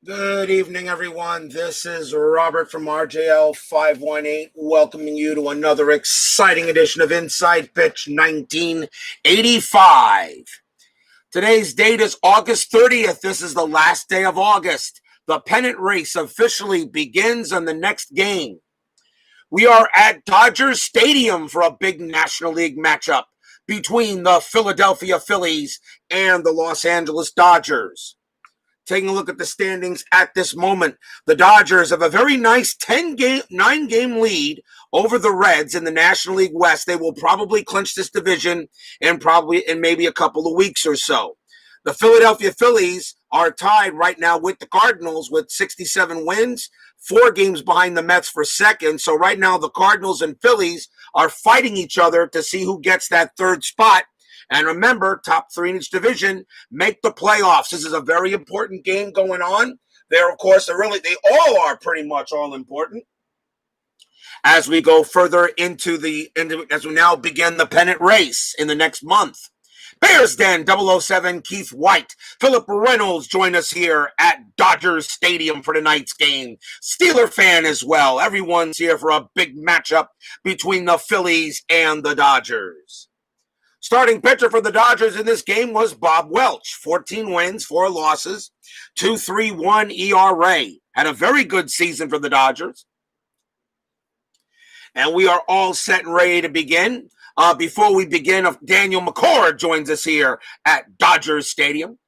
Good evening, everyone. This is Robert from RJL 518, welcoming you to another exciting edition of Inside Pitch 1985. Today's date is August 30th. This is the last day of August. The pennant race officially begins on the next game. We are at Dodgers Stadium for a big National League matchup between the Philadelphia Phillies and the Los Angeles Dodgers. Taking a look at the standings at this moment, the Dodgers have a very nice 9-game lead over the Reds in the National League West. They will probably clinch this division in maybe a couple of weeks or so. The Philadelphia Phillies are tied right now with the Cardinals with 67 wins, 4 games behind the Mets for second. So right now the Cardinals and Phillies are fighting each other to see who gets that third spot. And remember, top 3 in each division make the playoffs. This is a very important game going on. There, of course, they all are pretty much all important. As we go further as we now begin the pennant race in the next month. Bears Den 007 Keith White, Philip Reynolds join us here at Dodgers Stadium for tonight's game. Steeler fan as well. Everyone's here for a big matchup between the Phillies and the Dodgers. Starting pitcher for the Dodgers in this game was Bob Welch. 14 wins, 4 losses, 2.31 ERA. Had a very good season for the Dodgers. And we are all set and ready to begin. Before we begin, Daniel McCord joins us here at Dodgers Stadium.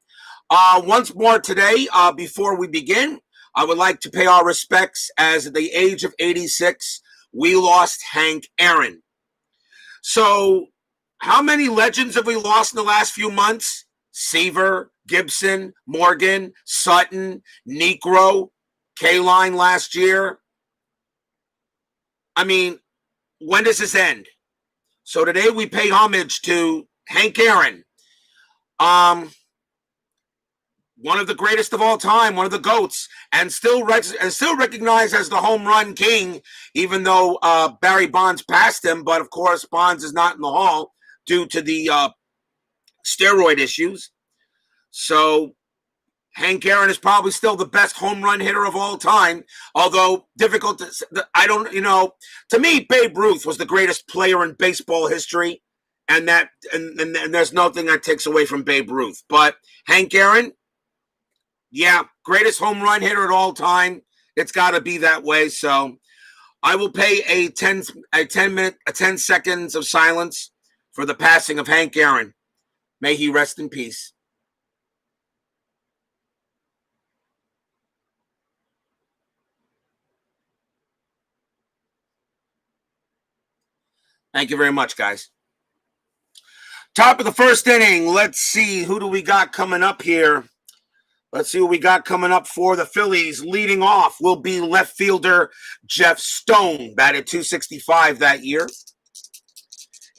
Once more today, before we begin, I would like to pay our respects as at the age of 86, we lost Hank Aaron. So, how many legends have we lost in the last few months? Seaver, Gibson, Morgan, Sutton, Negro, K-Line last year. I mean, when does this end? So today we pay homage to Hank Aaron. One of the greatest of all time, one of the GOATs, and still recognized as the home run king, even though Barry Bonds passed him. But of course, Bonds is not in the Hall due to the steroid issues. So Hank Aaron is probably still the best home run hitter of all time, although difficult to, to me, Babe Ruth was the greatest player in baseball history, and there's nothing that takes away from Babe Ruth. But Hank Aaron, yeah, greatest home run hitter at all time. It's got to be that way. So I will pay a 10 seconds of silence for the passing of Hank Aaron. May he rest in peace. Thank you very much, guys. Top of the first inning. Let's see, who do we got coming up here? Let's see what we got coming up for the Phillies. Leading off will be left fielder Jeff Stone, batted .265 that year.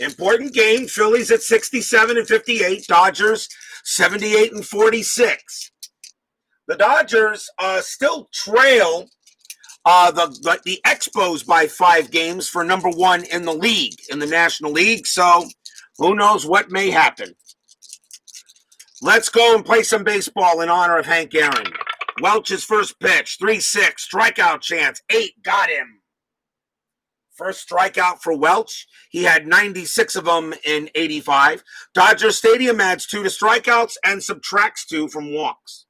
Important game. Phillies at 67 and 58. Dodgers 78 and 46. The Dodgers still trail the Expos by 5 games for number 1 in the league, in the National League. So who knows what may happen. Let's go and play some baseball in honor of Hank Aaron. Welch's first pitch, 3-6, strikeout chance, 8, got him. First strikeout for Welch. He had 96 of them in 85. Dodger Stadium adds 2 to strikeouts and subtracts 2 from walks.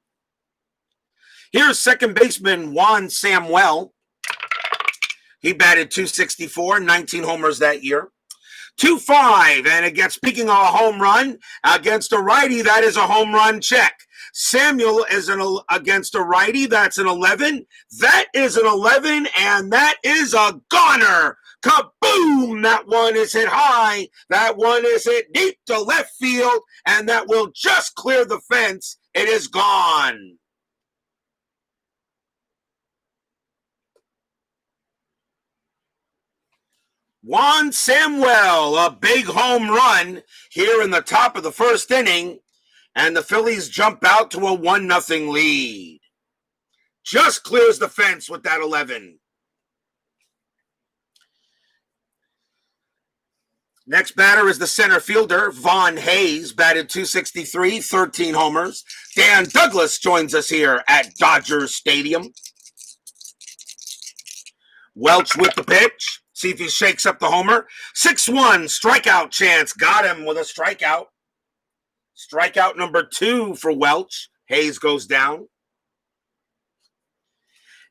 Here's second baseman Juan Samuel. He batted .264, 19 homers that year. 2-5, and again, speaking of a home run, against a righty, that is a home run check. Samuel is against a righty, that's an 11. That is an 11, and that is a goner. Kaboom! That one is hit high. That one is hit deep to left field, and that will just clear the fence. It is gone. Juan Samuel, a big home run here in the top of the first inning, and the Phillies jump out to a 1-0 lead. Just clears the fence with that 11. Next batter is the center fielder, Vaughn Hayes, batted .263, 13 homers. Dan Douglas joins us here at Dodgers Stadium. Welch with the pitch. See if he shakes up the homer. 6-1, strikeout chance. Got him with a strikeout. Strikeout number 2 for Welch. Hayes goes down.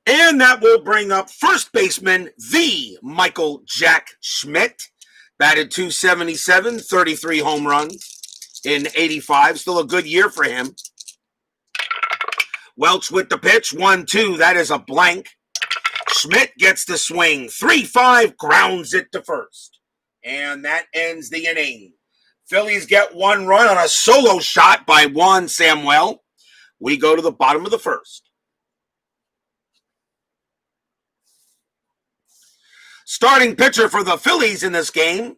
And that will bring up first baseman, the Michael Jack Schmidt. Batted .277, 33 home runs in 85. Still a good year for him. Welch with the pitch. 1-2. That is a blank. Schmidt gets the swing. 3-5. Grounds it to first. And that ends the inning. Phillies get 1 run on a solo shot by Juan Samuel. We go to the bottom of the first. Starting pitcher for the Phillies in this game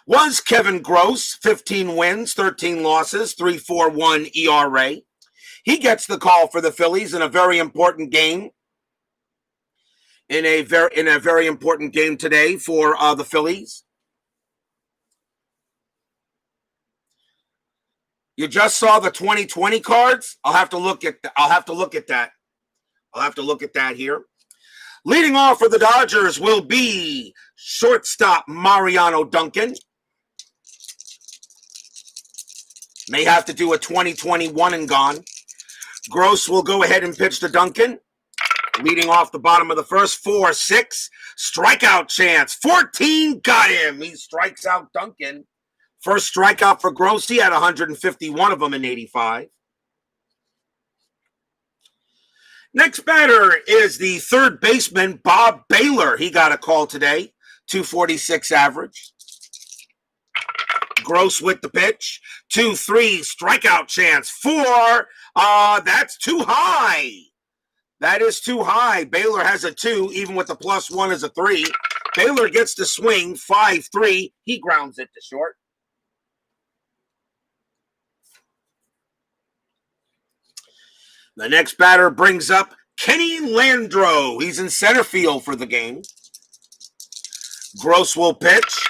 was Kevin Gross, 15 wins, 13 losses, 3.41 ERA. He gets the call for the Phillies in a very important game. In a very important game today for the Phillies. You just saw the 2020 cards. I'll have to look at that here. Leading off for the Dodgers will be shortstop Mariano Duncan. May have to do a 2021 and gone. Gross will go ahead and pitch to Duncan. Leading off the bottom of the first, 4-6. Strikeout chance. 14, got him. He strikes out Duncan. First strikeout for Gross. He had 151 of them in 85. Next batter is the third baseman, Bob Baylor. He got a call today, .246 average. Gross with the pitch, 2-3, strikeout chance, 4. That's too high. That is too high. Baylor has a 2, even with the +1 is a 3. Baylor gets the swing, 5-3. He grounds it to short. The next batter brings up Kenny Landreau. He's in center field for the game. Gross will pitch.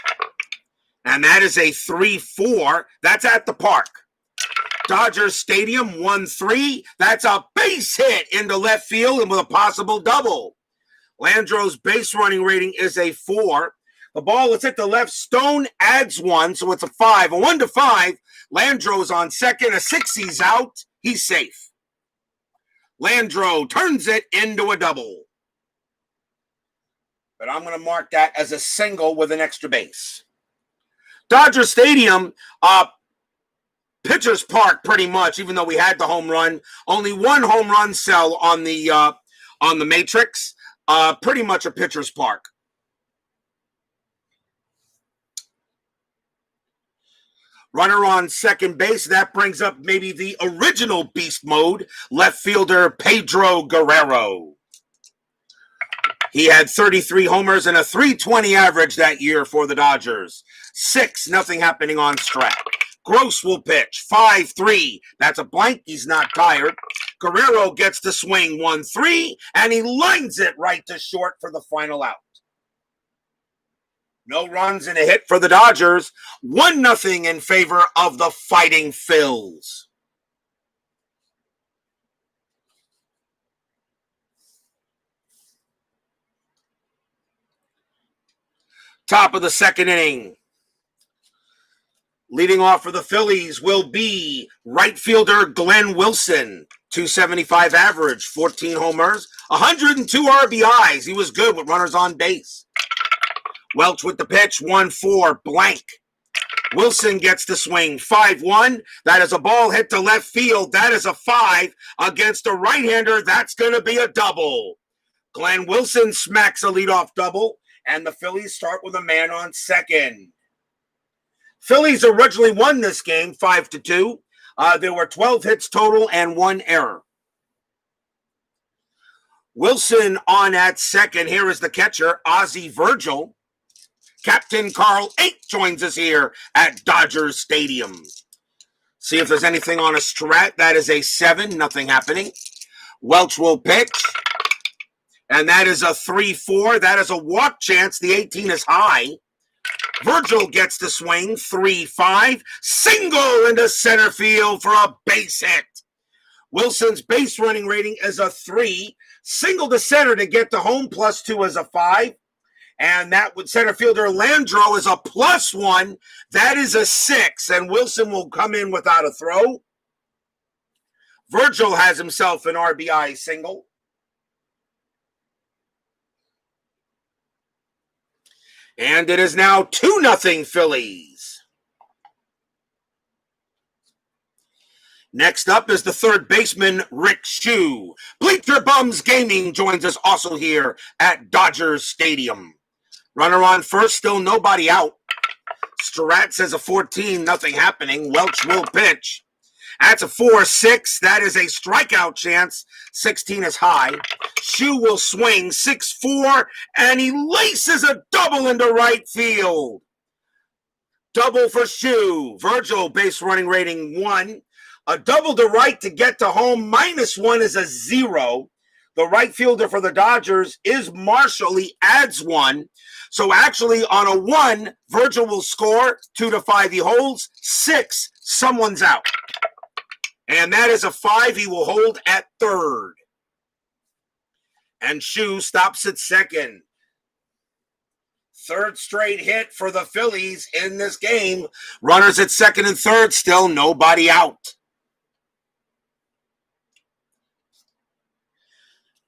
And that is a 3-4. That's at the park. Dodgers Stadium, 1-3. That's a base hit into left field and with a possible double. Landreau's base running rating is a 4. The ball is hit the left. Stone adds 1, so it's a 5. A 1-5. Landreau's on second. A 6, he's out. He's safe. Landreau turns it into a double. But I'm going to mark that as a single with an extra base. Dodger Stadium, pitcher's park pretty much, even though we had the home run. Only 1 home run cell on the matrix. Pretty much a pitcher's park. Runner on second base. That brings up maybe the original beast mode, left fielder Pedro Guerrero. He had 33 homers and a .320 average that year for the Dodgers. 6, nothing happening on Strat. Gross will pitch, 5-3. That's a blank. He's not tired. Guerrero gets the swing, 1-3, and he lines it right to short for the final out. No runs and a hit for the Dodgers. 1-0 in favor of the Fighting Phils. Top of the second inning. Leading off for the Phillies will be right fielder Glenn Wilson. .275 average, 14 homers, 102 RBIs. He was good with runners on base. Welch with the pitch, 1-4, blank. Wilson gets the swing, 5-1. That is a ball hit to left field. That is a 5 against a right-hander. That's going to be a double. Glenn Wilson smacks a leadoff double, and the Phillies start with a man on second. Phillies originally won this game 5-2. There were 12 hits total and 1 error. Wilson on at second. Here is the catcher, Ozzie Virgil. Captain Carl 8 joins us here at Dodgers Stadium. See if there's anything on a strat. That is a 7, nothing happening. Welch will pitch. And that is a 3-4. That is a walk chance. The 18 is high. Virgil gets the swing, 3-5, single into center field for a base hit. Wilson's base running rating is a 3, single to center to get to home, +2 is a 5. And that with center fielder Landreau is a +1. That is a 6. And Wilson will come in without a throw. Virgil has himself an RBI single. And it is now 2-0 Phillies. Next up is the third baseman, Rick Shue. Bleacher Bums Gaming joins us also here at Dodgers Stadium. Runner on first, still nobody out. Strat says a 14, nothing happening. Welch will pitch. That's a 4-6. That is a strikeout chance. 16 is high. Shue will swing 6-4, and he laces a double into right field. Double for Shue. Virgil, base running rating 1. A double to right to get to home, -1 is a 0. The right fielder for the Dodgers is Marshall. He adds 1. So actually on a 1, Virgil will score. 2-5 he holds. 6, someone's out. And that is a 5 he will hold at third. And Shue stops at second. Third straight hit for the Phillies in this game. Runners at second and third, still nobody out.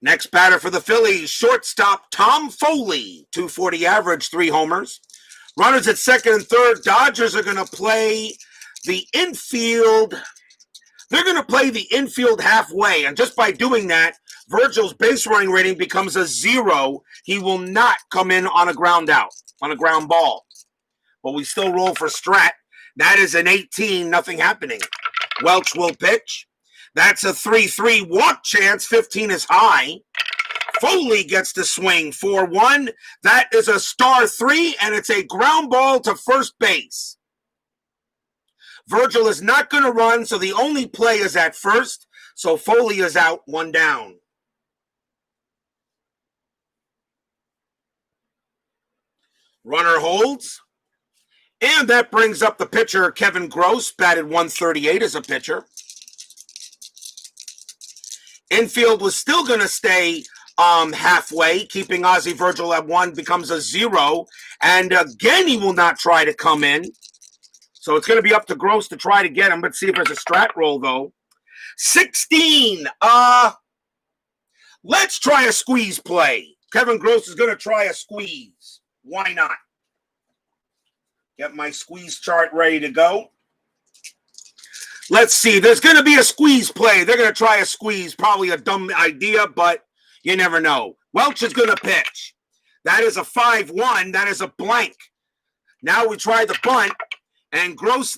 Next batter for the Phillies, shortstop Tom Foley, 240 average, 3 homers. Runners at second and third. Dodgers are going to play the infield. They're going to play the infield halfway, and just by doing that, Virgil's base running rating becomes a 0. He will not come in on a ground out, on a ground ball. But we still roll for Strat. That is an 18, nothing happening. Welch will pitch. That's a 3-3 walk chance. 15 is high. Foley gets the swing. 4-1. That is a star 3, and it's a ground ball to first base. Virgil is not going to run, so the only play is at first. So Foley is out, 1 down. Runner holds. And that brings up the pitcher, Kevin Gross, batted 138 as a pitcher. Infield was still going to stay halfway, keeping Ozzie Virgil at 1 becomes a 0. And again, he will not try to come in. So it's going to be up to Gross to try to get him. Let's see if there's a strat roll, though. 16. Let's try a squeeze play. Kevin Gross is going to try a squeeze. Why not? Get my squeeze chart ready to go. Let's see. There's going to be a squeeze play. They're going to try a squeeze. Probably a dumb idea, but you never know. Welch is going to pitch. That is a 5-1. That is a blank. Now we try the bunt, and Gross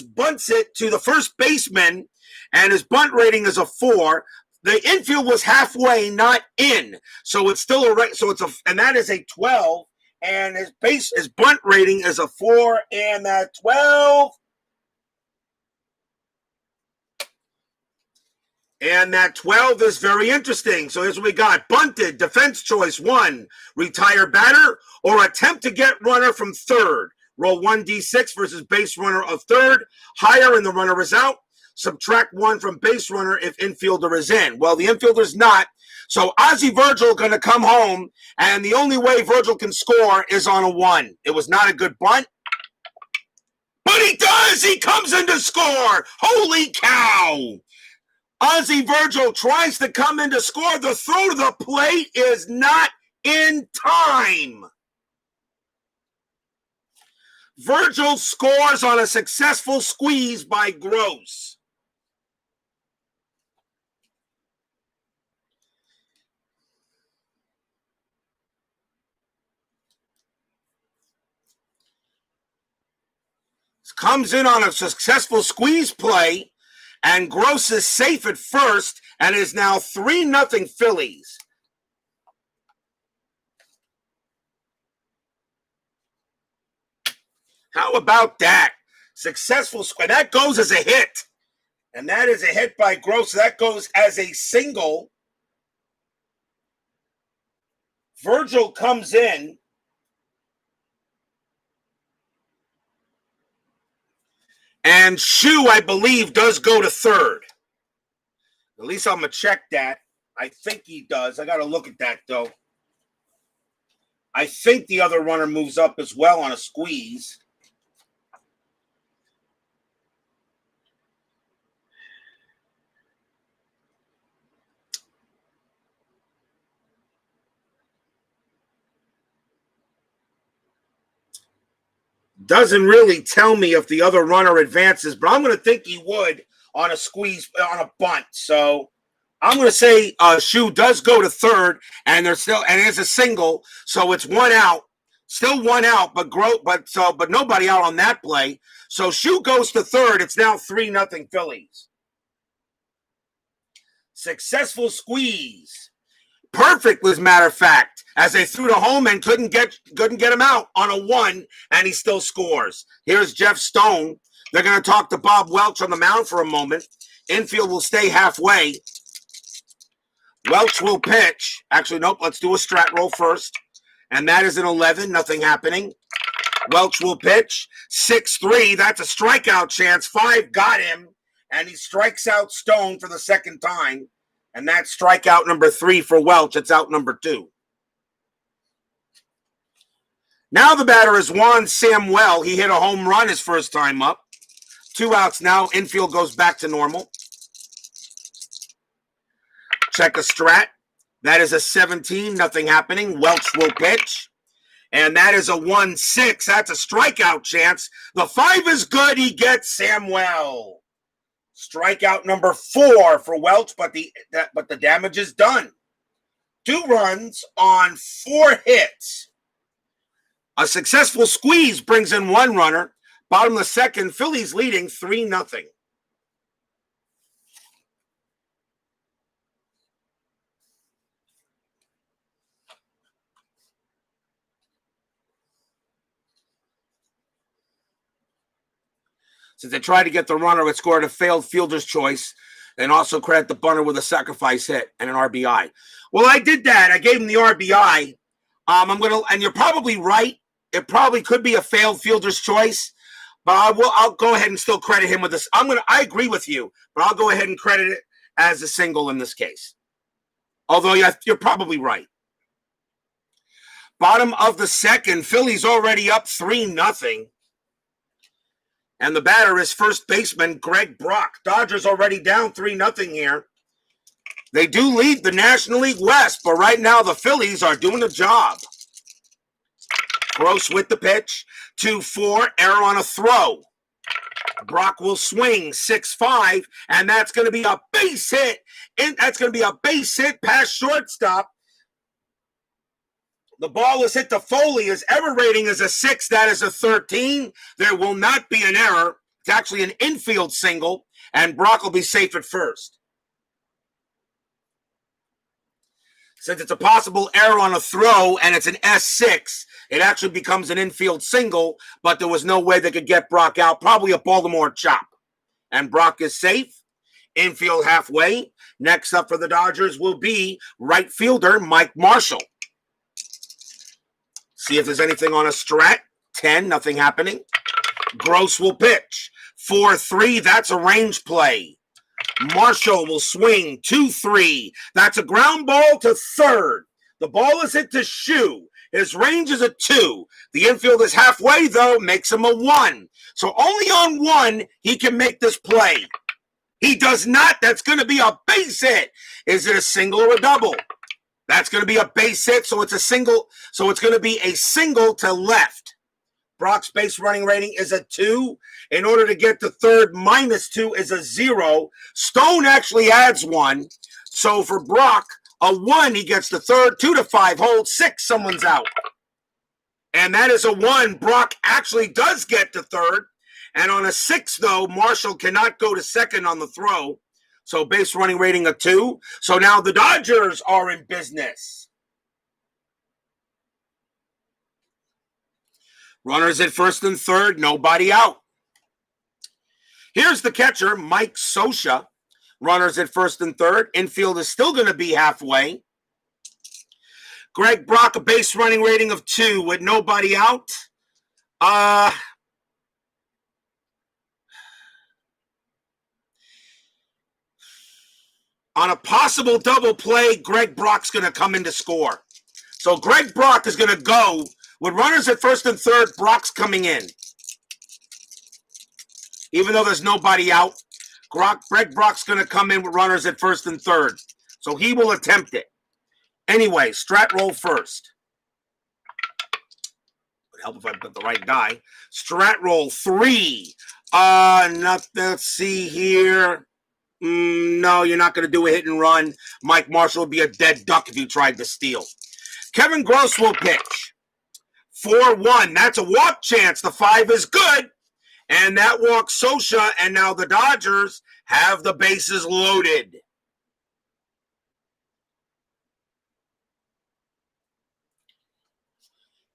bunts it to the first baseman, and his bunt rating is a 4. The infield was halfway, not in, so it's still and that is a 12. And his bunt rating is a 4, and that 12. And that 12 is very interesting. So here's what we got. Bunted, defense choice 1, retire batter, or attempt to get runner from third. Roll 1d6 versus base runner of third. Higher and the runner is out. Subtract 1 from base runner if infielder is in. Well, the infielder's not. So Ozzie Virgil going to come home, and the only way Virgil can score is on a 1. It was not a good bunt. But he does! He comes in to score! Holy cow! Ozzie Virgil tries to come in to score. The throw to the plate is not in time. Virgil scores on a successful squeeze by Gross. Comes in on a successful squeeze play, and Gross is safe at first, and is now 3-0 Phillies. How about that? Successful squeeze. That goes as a hit. And that is a hit by Gross. That goes as a single. Virgil comes in. And Shue, I believe, does go to third. At least I'm going to check that. I think he does. I got to look at that, though. I think the other runner moves up as well on a squeeze. Doesn't really tell me if the other runner advances, but I'm going to think he would on a squeeze, on a bunt. So I'm going to say Shue does go to third, and there's still, and it's a single, so it's one out, still one out, but nobody out on that play. So Shue goes to third. It's now 3-0 Phillies. Successful squeeze. Perfect, as a matter of fact, as they threw to home and couldn't get him out on a 1, and he still scores. Here's Jeff Stone. They're going to talk to Bob Welch on the mound for a moment. Infield will stay halfway. Welch will pitch. Actually, nope, let's do a strat roll first. And that is an 11, nothing happening. Welch will pitch. 6-3, that's a strikeout chance. 5 got him, and he strikes out Stone for the second time. And that's strikeout number 3 for Welch. It's out number 2. Now the batter is Juan Samuel. He hit a home run his first time up. 2 outs now. Infield goes back to normal. Check a strat. That is a 17. Nothing happening. Welch will pitch. And that is a 1-6. That's a strikeout chance. The 5 is good. He gets Samuel. Strikeout number 4 for Welch, but the damage is done. 2 runs on 4 hits. A successful squeeze brings in 1 runner. Bottom of the second, Phillies leading 3-0. Since they tried to get the runner, it scored a failed fielder's choice, and also credit the bunter with a sacrifice hit and an RBI. Well, I did that. I gave him the RBI. And you're probably right. It probably could be a failed fielder's choice, but I'll go ahead and still credit him with this. I agree with you, but I'll go ahead and credit it as a single in this case. Although you're probably right. Bottom of the second, Phillies already up 3-0. And the batter is first baseman Greg Brock. Dodgers already down 3-0 here. They do lead the National League West, but right now the Phillies are doing a job. Gross with the pitch. 2-4, error on a throw. Brock will swing 6-5, and that's going to be a base hit. That's going to be a base hit past shortstop. The ball is hit to Foley. His error rating is a 6. That is a 13. There will not be an error. It's actually an infield single, and Brock will be safe at first. Since it's a possible error on a throw and it's an S6, it actually becomes an infield single, but there was no way they could get Brock out. Probably a Baltimore chop. And Brock is safe. Infield halfway. Next up for the Dodgers will be right fielder Mike Marshall. See if there's anything on a strat. 10, nothing happening. Gross will pitch. 4-3, that's a range play. Marshall will swing 2-3. That's a ground ball to third. The ball is hit to Shue. His range is a 2. The infield is halfway, though, makes him a 1. So only on 1 he can make this play. He does not. That's going to be a base hit. Is it a single or a double? That's going to be a base hit, so it's a single. So it's going to be a single to left. Brock's base running rating is a 2. In order to get to third, -2 is a 0. Stone actually adds 1. So for Brock, a 1, he gets to third. 2 to 5, hold 6, someone's out. And that is a 1. Brock actually does get to third. And on a 6, though, Marshall cannot go to second on the throw. So base running rating a 2. So now the Dodgers are in business. Runners at first and third, nobody out. Here's the catcher, Mike Scioscia. Runners at first and third. Infield is still going to be halfway. Greg Brock, a base running rating of 2 with nobody out. On a possible double play, Greg Brock's going to come in to score. So Greg Brock is going to go with runners at first and third. Brock's coming in. Even though there's nobody out, Greg Brock's going to come in with runners at first and third. So he will attempt it. Anyway, strat roll first. Would help if I put the right guy. Strat roll 3. Let's see here. No, you're not going to do a hit and run. Mike Marshall would be a dead duck if you tried to steal. Kevin Gross will pitch. 4-1. That's a walk chance. The 5 is good. And that walks Sosha, and now the Dodgers have the bases loaded.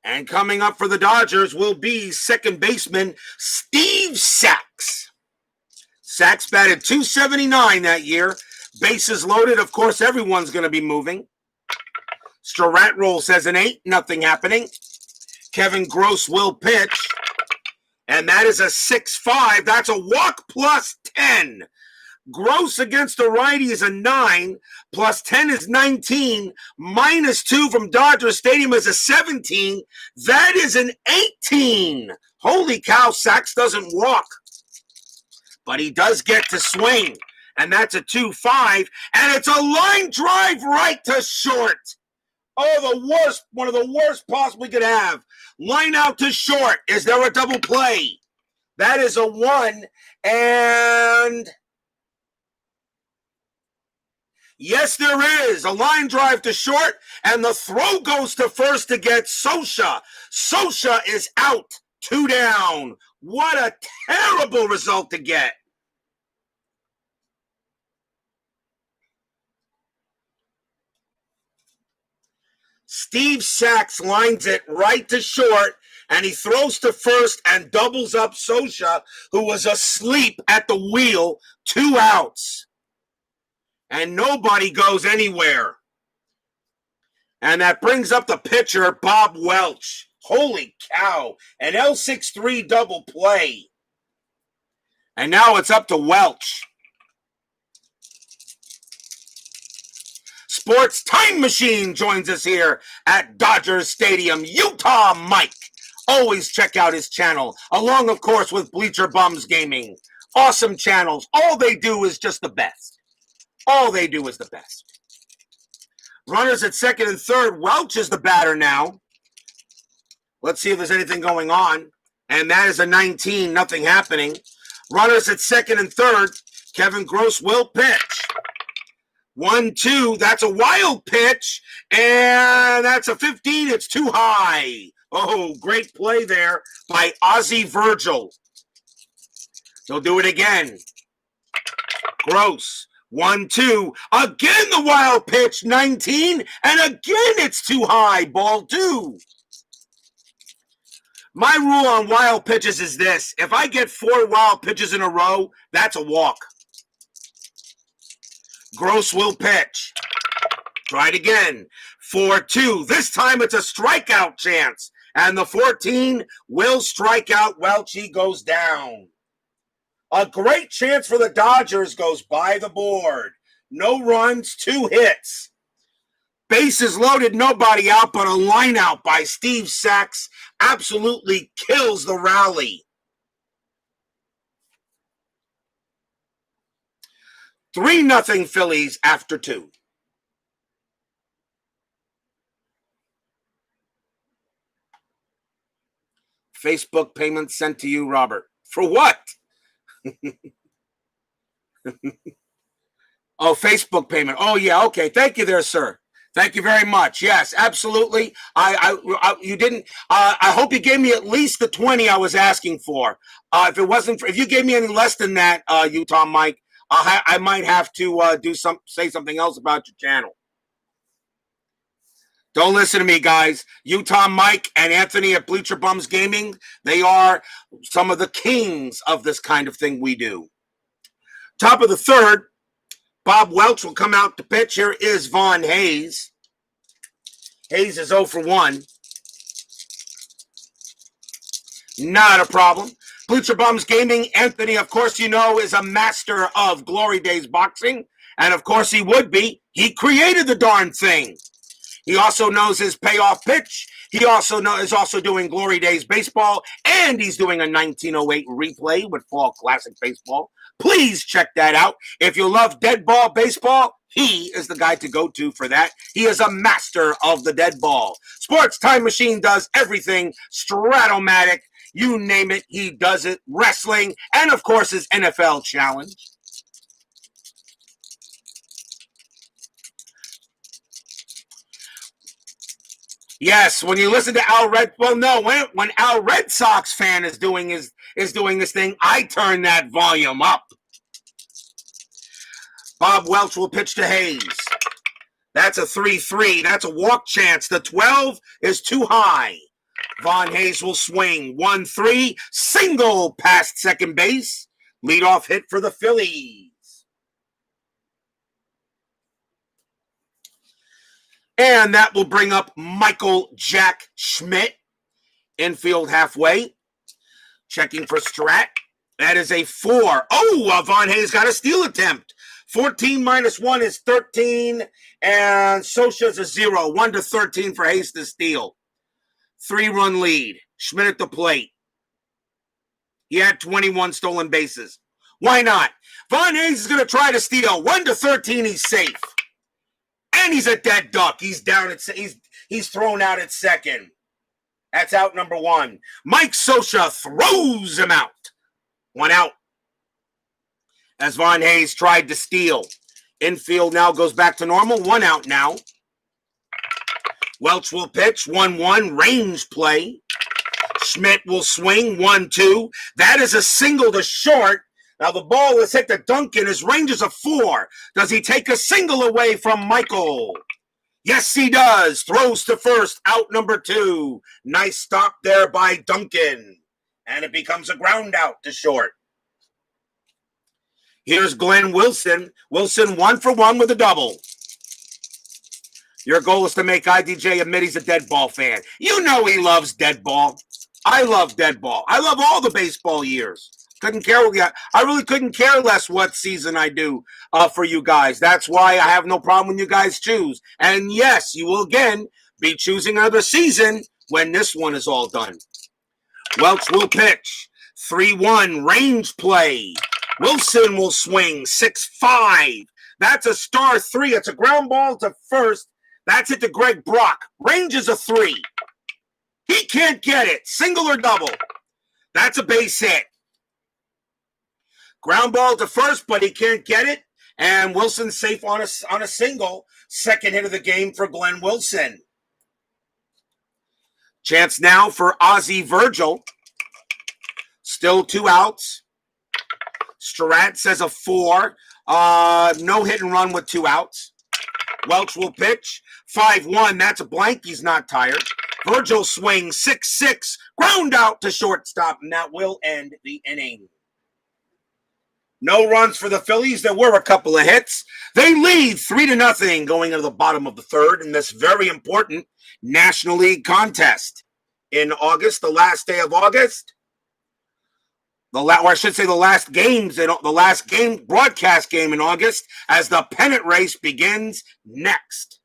And coming up for the Dodgers will be second baseman Steve Sax. Sax batted .279 that year. Bases loaded. Of course, everyone's going to be moving. Strat roll says an 8. Nothing happening. Kevin Gross will pitch. And that is a 6-5. That's a walk plus 10. Gross against the righty is a 9. Plus 10 is 19. Minus 2 from Dodger Stadium is a 17. That is an 18. Holy cow, Sax doesn't walk. But he does get to swing. And that's a 2-5. And it's a line drive right to short. Oh, the worst, one of the worst possibly could have. Line out to short. Is there a double play? That is a 1. And yes, there is. A line drive to short. And the throw goes to first to get Sosha. Sosha is out. 2 down. What a terrible result to get. Steve Sax lines it right to short, and he throws to first and doubles up Sosha, who was asleep at the wheel. 2 outs. And nobody goes anywhere. And that brings up the pitcher, Bob Welch. Holy cow. An L6-3 double play. And now it's up to Welch. Sports Time Machine joins us here at Dodger Stadium. Utah Mike. Always check out his channel, along, of course, with Bleacher Bums Gaming. Awesome channels. All they do is just the best. All they do is the best. Runners at second and third. Welch is the batter now. Let's see if there's anything going on. And that is a 19. Nothing happening. Runners at second and third. Kevin Gross will pitch. 1-2, that's a wild pitch, and that's a 15, it's too high. Oh, great play there by Ozzie Virgil. He'll do it again. Gross, 1-2, again the wild pitch, 19, and again it's too high, ball 2. My rule on wild pitches is this: if I get 4 wild pitches in a row, that's a walk. Gross will pitch. Try it again. 4-2. This time it's a strikeout chance. And the 14 will strike out. Welch, he goes down. A great chance for the Dodgers goes by the board. No runs, 2 hits. Bases loaded, nobody out, but a line out by Steve Sax absolutely kills the rally. 3-0 Phillies after 2. Facebook payment sent to you, Robert. For what? Oh, Facebook payment. Oh, yeah. Okay. Thank you there, sir. Thank you very much. Yes, absolutely. You didn't. I hope you gave me at least the 20 I was asking for. If you gave me any less than that, Utah Mike, I might have to say something else about your channel. Don't listen to me, guys. Utah Mike and Anthony at Bleacher Bums Gaming, they are some of the kings of this kind of thing we do. Top of the third, Bob Welch will come out to pitch. Here is Vaughn Hayes. Hayes is 0 for 1. Not a problem. Bleacher Bums Gaming, Anthony, of course, you know, is a master of Glory Days boxing. And of course he would be. He created the darn thing. He also knows his payoff pitch. He also is also doing Glory Days baseball, and he's doing a 1908 replay with Fall Classic Baseball. Please check that out. If you love dead ball baseball, he is the guy to go to for that. He is a master of the dead ball. Sports Time Machine does everything. Stratomatic, you name it, he does it. Wrestling, and of course his NFL challenge. Yes, when you listen to Al Red, well, no, when Al Red Sox fan is doing this thing, I turn that volume up. Bob Welch will pitch to Hayes. That's a 3-3. That's a walk chance. The 12 is too high. Von Hayes will swing. 1-3. Single past second base. Leadoff hit for the Phillies. And that will bring up Michael Jack Schmidt. Infield halfway. Checking for Strat. That is a 4. Oh, Von Hayes got a steal attempt. 14 minus 1 is 13. And Scioscia's a 0. 1-13 for Hayes to steal. 3-run lead. Schmidt at the plate. He had 21 stolen bases. Why not? Von Hayes is going to try to steal. 1-13, he's safe. And he's a dead duck. He's down at he's thrown out at second. That's out number 1. Mike Scioscia throws him out. 1 out. As Von Hayes tried to steal. Infield now goes back to normal. 1 out now. Welch will pitch. 1-1. Range play. Schmidt will swing. 1-2. That is a single to short. Now the ball is hit to Duncan. His range is a 4. Does he take a single away from Michael? Yes, he does. Throws to first. Out number 2. Nice stop there by Duncan. And it becomes a ground out to short. Here's Glenn Wilson. Wilson 1 for 1 with a double. Your goal is to make IDJ admit he's a dead ball fan. You know he loves dead ball. I love dead ball. I love all the baseball years. Couldn't care. I really couldn't care less what season I do for you guys. That's why I have no problem when you guys choose. And yes, you will again be choosing another season when this one is all done. Welch will pitch. 3-1 range play. Wilson will swing. 6-5. That's a star 3. It's a ground ball to first. That's it to Greg Brock. Range is a 3. He can't get it. Single or double. That's a base hit. Ground ball to first, but he can't get it. And Wilson's safe on a single. Second hit of the game for Glenn Wilson. Chance now for Ozzie Virgil. Still 2 outs. Strat says a 4. No hit and run with 2 outs. Welch will pitch. 5-1. That's a blank. He's not tired. Virgil swings. 6-6. Ground out to shortstop. And that will end the inning. No runs for the Phillies. There were a couple of hits. They lead 3-0 going into the bottom of the 3rd in this very important National League contest in August, the last day of August. The last broadcast game in August as the pennant race begins next.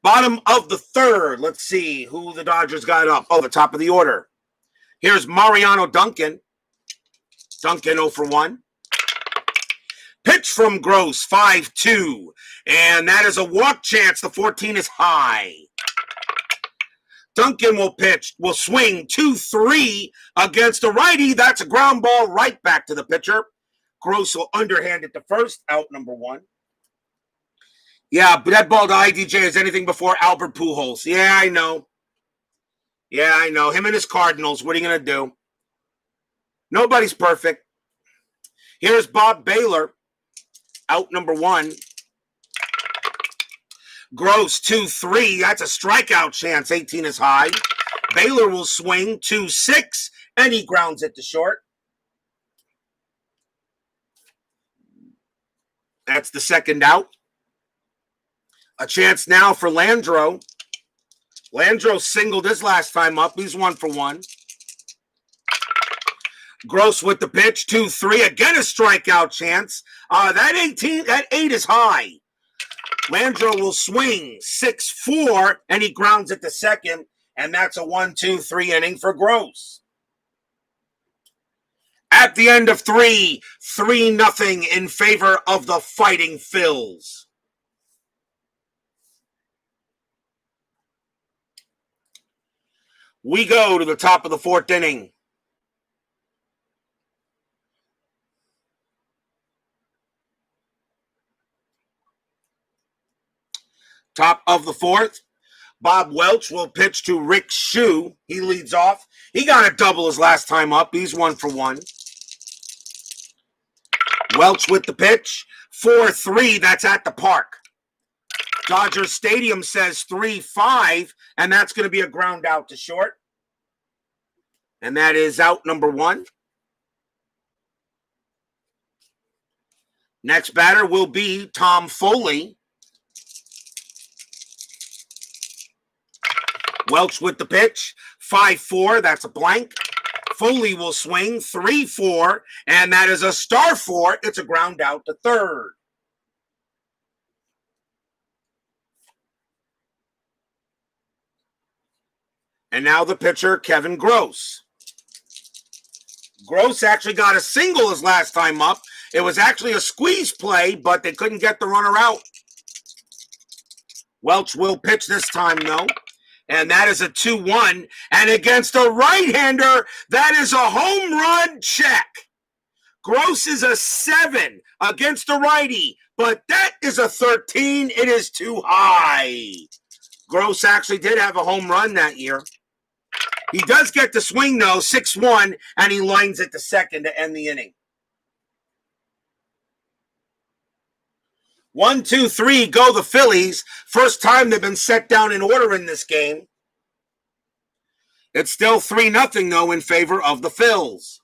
Bottom of the 3rd. Let's see who the Dodgers got up. Oh, the top of the order. Here's Mariano Duncan. Duncan 0 for 1. Pitch from Gross, 5-2. And that is a walk chance. The 14 is high. Duncan will swing 2-3 against a righty. That's a ground ball right back to the pitcher. Gross will underhand it to first. Out number 1. Yeah, but that ball to IDJ is anything before Albert Pujols. Yeah, I know. Him and his Cardinals. What are you going to do? Nobody's perfect. Here's Bob Baylor. Out number 1. Gross 2-3. That's a strikeout chance. 18 is high. Baylor will swing 2-6, and he grounds it to short. That's the second out. A chance now for Landro. Landro singled his last time up. He's 1 for 1. Gross with the pitch, 2-3. Again, a strikeout chance. That 8 is high. Landro will swing 6-4, and he grounds it to second, and that's a 1-2-3 inning for Gross. At the end of 3-0 in favor of the Fighting Phils. We go to the top of the fourth inning. Top of the fourth, Bob Welch will pitch to Rick Shue. He leads off. He got a double his last time up. He's 1 for 1. Welch with the pitch, 4-3. That's at the park. Dodger Stadium says 3-5, and that's going to be a ground out to short. And that is out number 1. Next batter will be Tom Foley. Welch with the pitch, 5-4, that's a blank. Foley will swing, 3-4, and that is a star 4. It's a ground out to third. And now the pitcher, Kevin Gross. Gross actually got a single his last time up. It was actually a squeeze play, but they couldn't get the runner out. Welch will pitch this time, though. And that is a 2-1. And against a right-hander, that is a home run check. Gross is a 7 against a righty, but that is a 13. It is too high. Gross actually did have a home run that year. He does get the swing, though, 6-1, and he lines it to second to end the inning. 1-2-3, go the Phillies. First time they've been set down in order in this game. It's still 3-0, though, in favor of the Phils.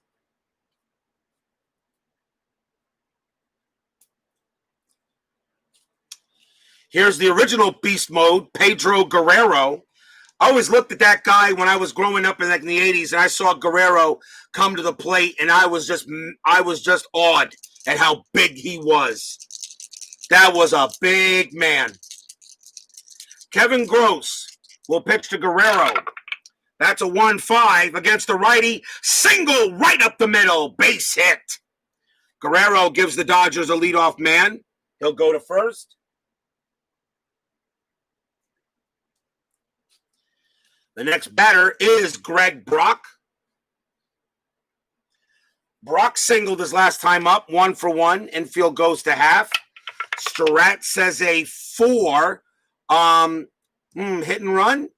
Here's the original beast mode, Pedro Guerrero. I always looked at that guy when I was growing up in the 80s, and I saw Guerrero come to the plate, and I was just awed at how big he was. That was a big man. Kevin Gross will pitch to Guerrero. That's a 1-5 against the righty. Single right up the middle. Base hit. Guerrero gives the Dodgers a leadoff man. He'll go to first. The next batter is Greg Brock. Brock singled his last time up, 1 for 1. Infield goes to half. Strat says a 4. Hit and run.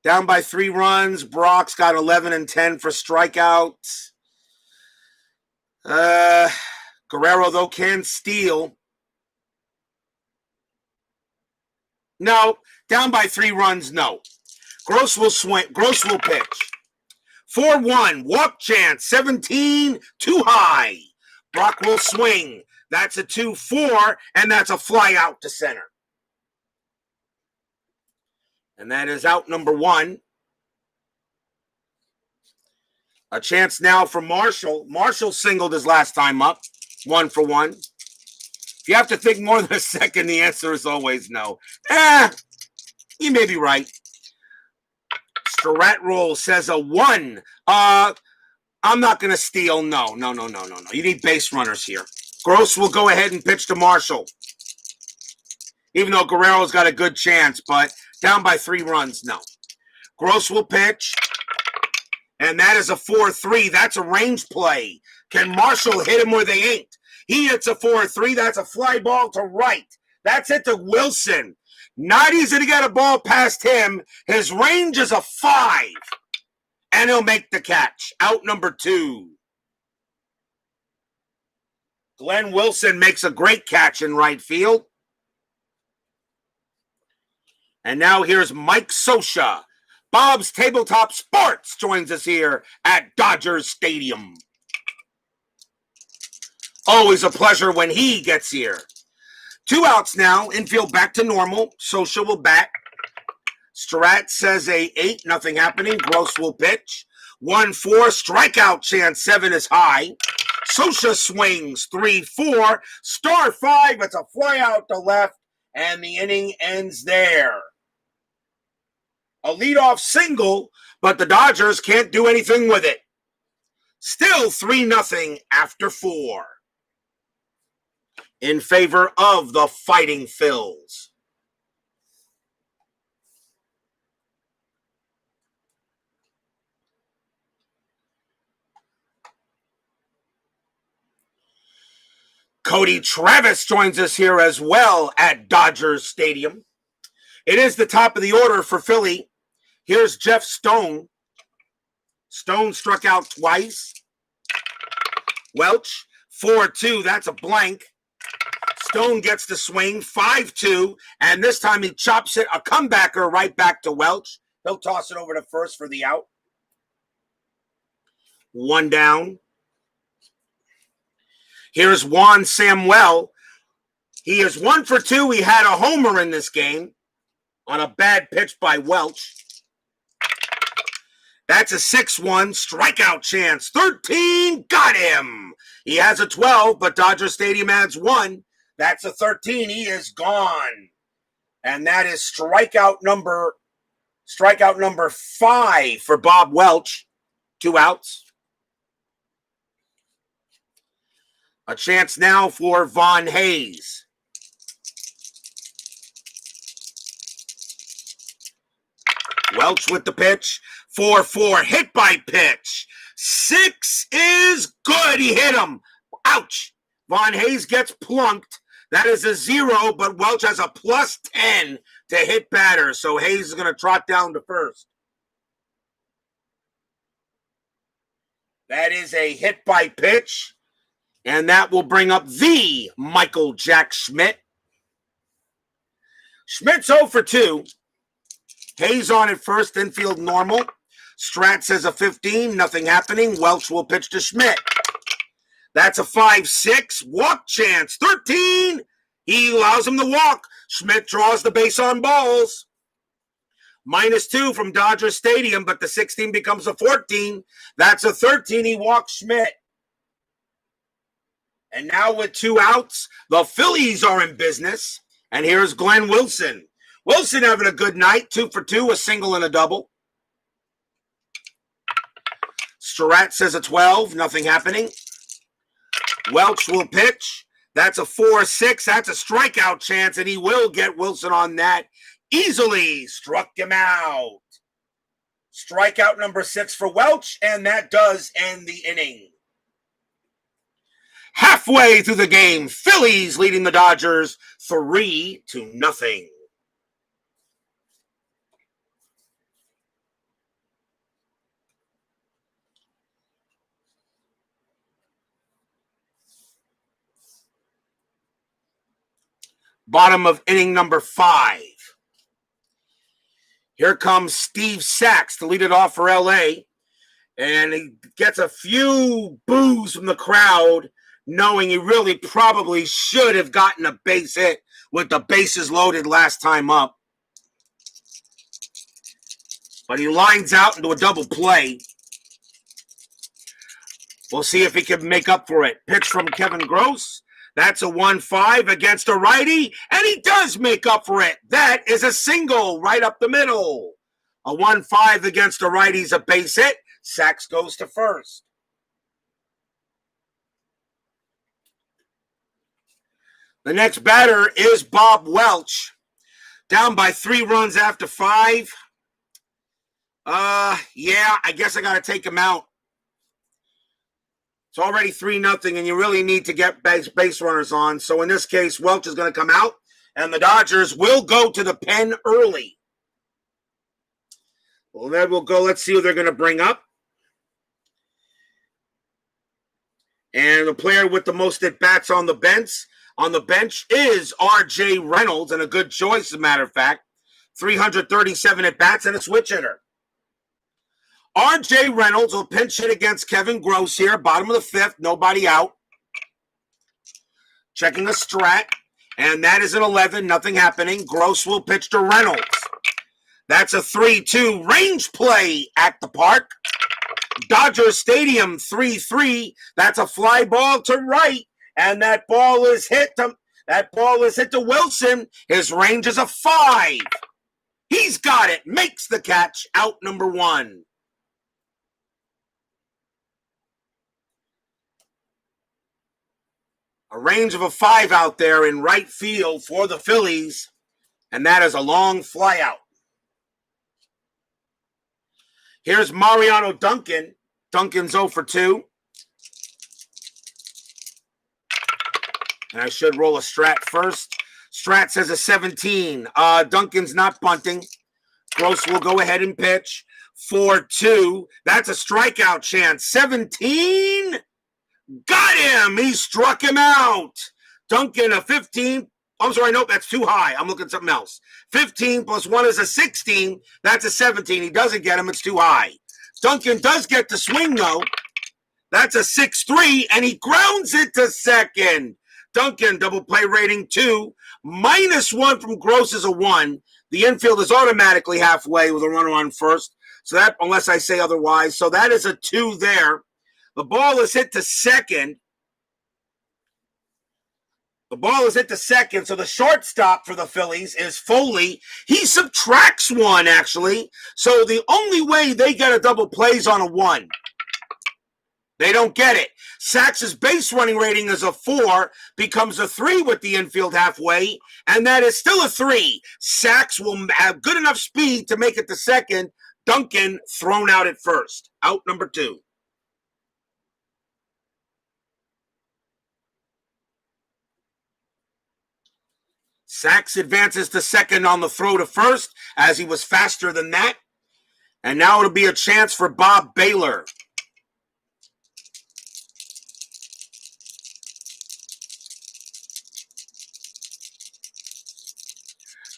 Down by 3 runs. Brock's got 11 and 10 for strikeouts. Guerrero, though, can steal. No. Down by 3 runs, no. Gross will swing. Gross will pitch. 4-1. Walk chance. 17. Too high. Brock will swing. That's a 2-4, and that's a fly out to center. And that is out number 1. A chance now for Marshall. Marshall singled his last time up, 1 for 1. If you have to think more than a second, the answer is always no. You may be right. Strat roll says a 1. I'm not going to steal. No. You need base runners here. Gross will go ahead and pitch to Marshall. Even though Guerrero's got a good chance, but down by 3 runs, no. Gross will pitch, and that is a 4-3. That's a range play. Can Marshall hit him where they ain't? He hits a 4-3. That's a fly ball to right. That's it to Wilson. Not easy to get a ball past him. His range is a 5, and he'll make the catch. Out number 2. Glenn Wilson makes a great catch in right field. And now here's Mike Sosha. Bob's Tabletop Sports joins us here at Dodger Stadium. Always a pleasure when he gets here. 2 outs now. Infield back to normal. Sosha will bat. Strat says a 8. Nothing happening. Gross will pitch. 1-4, strikeout chance, 7 is high. Sosha swings, 3-4, star 5, it's a fly out to left, and the inning ends there. A leadoff single, but the Dodgers can't do anything with it. Still 3-0 after 4 in favor of the Fighting Phils. Cody Travis joins us here as well at Dodgers Stadium. It is the top of the order for Philly. Here's Jeff Stone. Stone struck out twice. Welch, 4-2, that's a blank. Stone gets the swing, 5-2, and this time he chops it, a comebacker right back to Welch. He'll toss it over to first for the out. 1 down. Here's Juan Samuel. He is 1 for 2. He had a homer in this game on a bad pitch by Welch. That's a 6-1 strikeout chance. 13, got him. He has a 12, but Dodger Stadium adds 1. That's a 13. He is gone. And that is strikeout number 5 for Bob Welch. 2 outs. A chance now for Von Hayes. Welch with the pitch. 4-4, hit by pitch. 6 is good. He hit him. Ouch. Von Hayes gets plunked. That is a 0, but Welch has a +10 to hit batter. So Hayes is going to trot down to first. That is a hit by pitch. And that will bring up the Michael Jack Schmidt. Schmidt's 0 for 2. Hayes on at first, infield normal. Strat says a 15, nothing happening. Welch will pitch to Schmidt. That's a 5-6, walk chance, 13. He allows him to walk. Schmidt draws the base on balls. -2 from Dodger Stadium, but the 16 becomes a 14. That's a 13. He walks Schmidt. And now with 2 outs, the Phillies are in business. And here's Glenn Wilson. Wilson having a good night, 2 for 2, a single and a double. Surratt says a 12, nothing happening. Welch will pitch. That's a 4-6. That's a strikeout chance, and he will get Wilson on that. Easily struck him out. Strikeout number 6 for Welch, and that does end the inning. Halfway through the game, Phillies leading the Dodgers 3-0. Bottom of inning number 5. Here comes Steve Sachs to lead it off for LA. And he gets a few boos from the crowd, knowing he really probably should have gotten a base hit with the bases loaded last time up. But he lines out into a double play. We'll see if he can make up for it. Pitch from Kevin Gross. That's a 1-5 against a righty, and he does make up for it. That is a single right up the middle. A 1-5 against a righty's a base hit. Sachs goes to first. The next batter is Bob Welch. Down by 3 runs after 5. Yeah, I guess I got to take him out. It's already 3-0, and you really need to get base runners on. So in this case, Welch is going to come out, and the Dodgers will go to the pen early. Well, then we'll go. Let's see who they're going to bring up. And the player with the most at-bats on the bench is R.J. Reynolds, and a good choice, as a matter of fact. 337 at-bats and a switch hitter. R.J. Reynolds will pinch hit against Kevin Gross here, bottom of the 5th, nobody out. Checking the strat, and that is an 11, nothing happening. Gross will pitch to Reynolds. That's a 3-2 range play at the park. Dodger Stadium 3-3. That's a fly ball to right, and that ball is hit to Wilson. His range is a 5. He's got it. Makes the catch. Out number 1. A range of a 5 out there in right field for the Phillies, and that is a long fly out. Here's Mariano Duncan. Duncan's 0 for 2. And I should roll a Strat first. Strat says a 17. Duncan's not bunting. Gross will go ahead and pitch. 4-2. That's a strikeout chance. 17. Got him. He struck him out. Duncan, a 15. I'm sorry, nope, that's too high. I'm looking at something else. 15 plus 1 is a 16. That's a 17. He doesn't get him. It's too high. Duncan does get the swing, though. That's a 6-3, and he grounds it to second. Duncan, double play rating 2. -1 from Gross is a 1. The infield is automatically halfway with a runner on first. So that, unless I say otherwise. So that is a 2 there. The ball is hit to second. So the shortstop for the Phillies is Foley. He subtracts 1, actually. So the only way they get a double plays on a 1. They don't get it. Sachs's base running rating is a 4, becomes a 3 with the infield halfway, and that is still a 3. Sachs will have good enough speed to make it to second. Duncan thrown out at first. Out number 2. Sachs advances to second on the throw to first, as he was faster than that. And now it'll be a chance for Bob Baylor.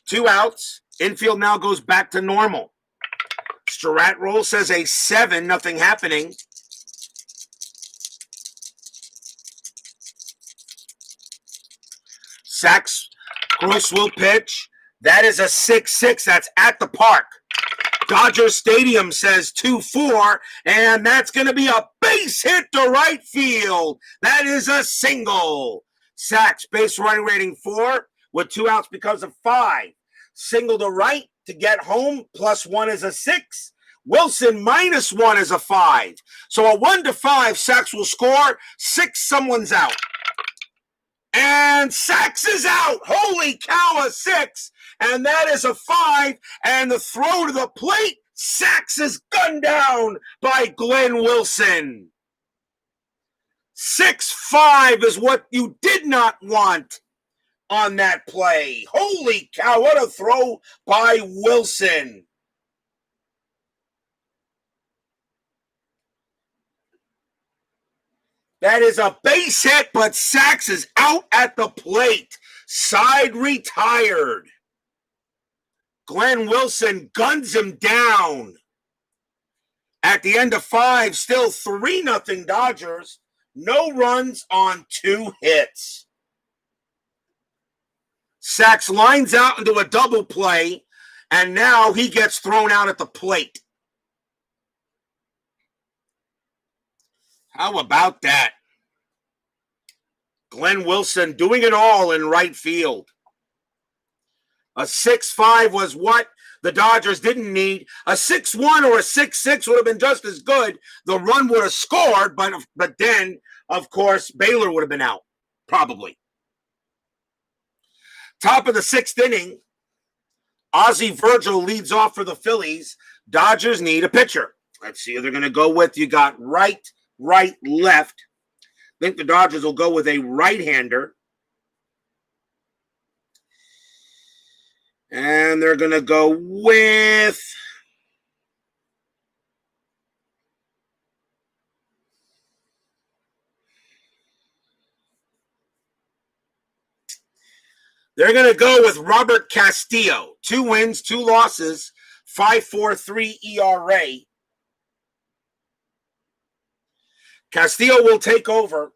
Two outs. Infield now goes back to normal. Strat roll says a 7, nothing happening. Sachs, Gross will pitch. That is a 6-6. That's at the park. Dodger Stadium says 2-4, and that's going to be a base hit to right field. That is a single. Sachs, base running rating 4, with 2 outs because of 5. Single to right to get home, +1 is a 6. Wilson -1 is a 5. So a 1-5, Sachs will score. 6, someone's out. And Sachs is out. Holy cow, a 6. And that is a 5. And the throw to the plate, Sachs is gunned down by Glenn Wilson. 6-5 is what you did not want on that play. Holy cow, what a throw by Wilson. That is a base hit, but Sachs is out at the plate. Side retired. Glenn Wilson guns him down. At the end of 5, still 3-0 Dodgers. No runs on 2 hits. Sachs lines out into a double play, and now he gets thrown out at the plate. How about that? Glenn Wilson doing it all in right field. A 6-5 was what the Dodgers didn't need. A 6-1 or a 6-6 would have been just as good. The run would have scored, but then, of course, Baylor would have been out, probably. Top of the 6th inning, Ozzie Virgil leads off for the Phillies. Dodgers need a pitcher. Let's see who they're going to go with. You got right, left. I think the Dodgers will go with a right-hander. And they're going to go with Robert Castillo. 2 wins, 2 losses, 5.43 ERA. Castillo will take over.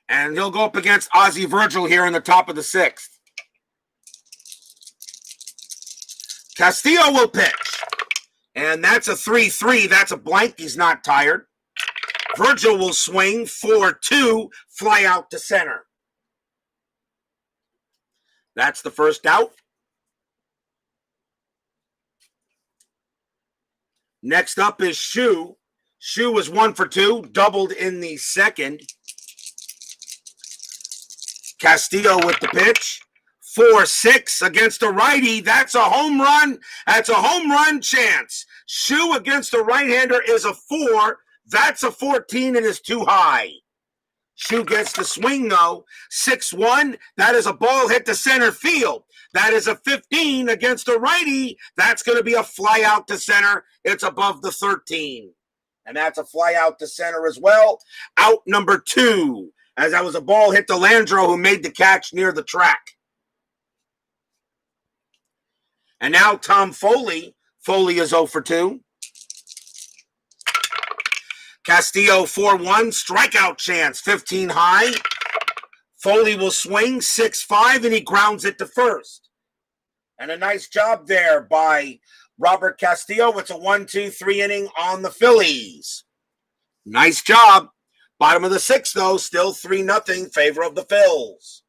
And he'll go up against Ozzie Virgil here in the top of the 6th. Castillo will pitch. And that's a 3-3. That's a blank. He's not tired. Virgil will swing. 4-2. Fly out to center. That's the first out. Next up is Shue. Shue was 1 for 2. Doubled in the second. Castillo with the pitch. 4-6 against a righty. That's a home run. That's a home run chance. Shue against a right-hander is a 4. That's a 14 and is too high. Shue gets the swing, though. 6-1. That is a ball hit to center field. That is a 15 against a righty. That's going to be a fly out to center. It's above the 13. And that's a fly out to center as well. Out number 2. As that was a ball hit to Landro, who made the catch near the track. And now Tom Foley. Foley is 0 for 2. Castillo 4-1. Strikeout chance. 15 high. Foley will swing 6-5, and he grounds it to first. And a nice job there by Robert Castillo. It's a 1-2-3 inning on the Phillies. Nice job. Bottom of the 6th, though, still 3-0 favor of the Phils.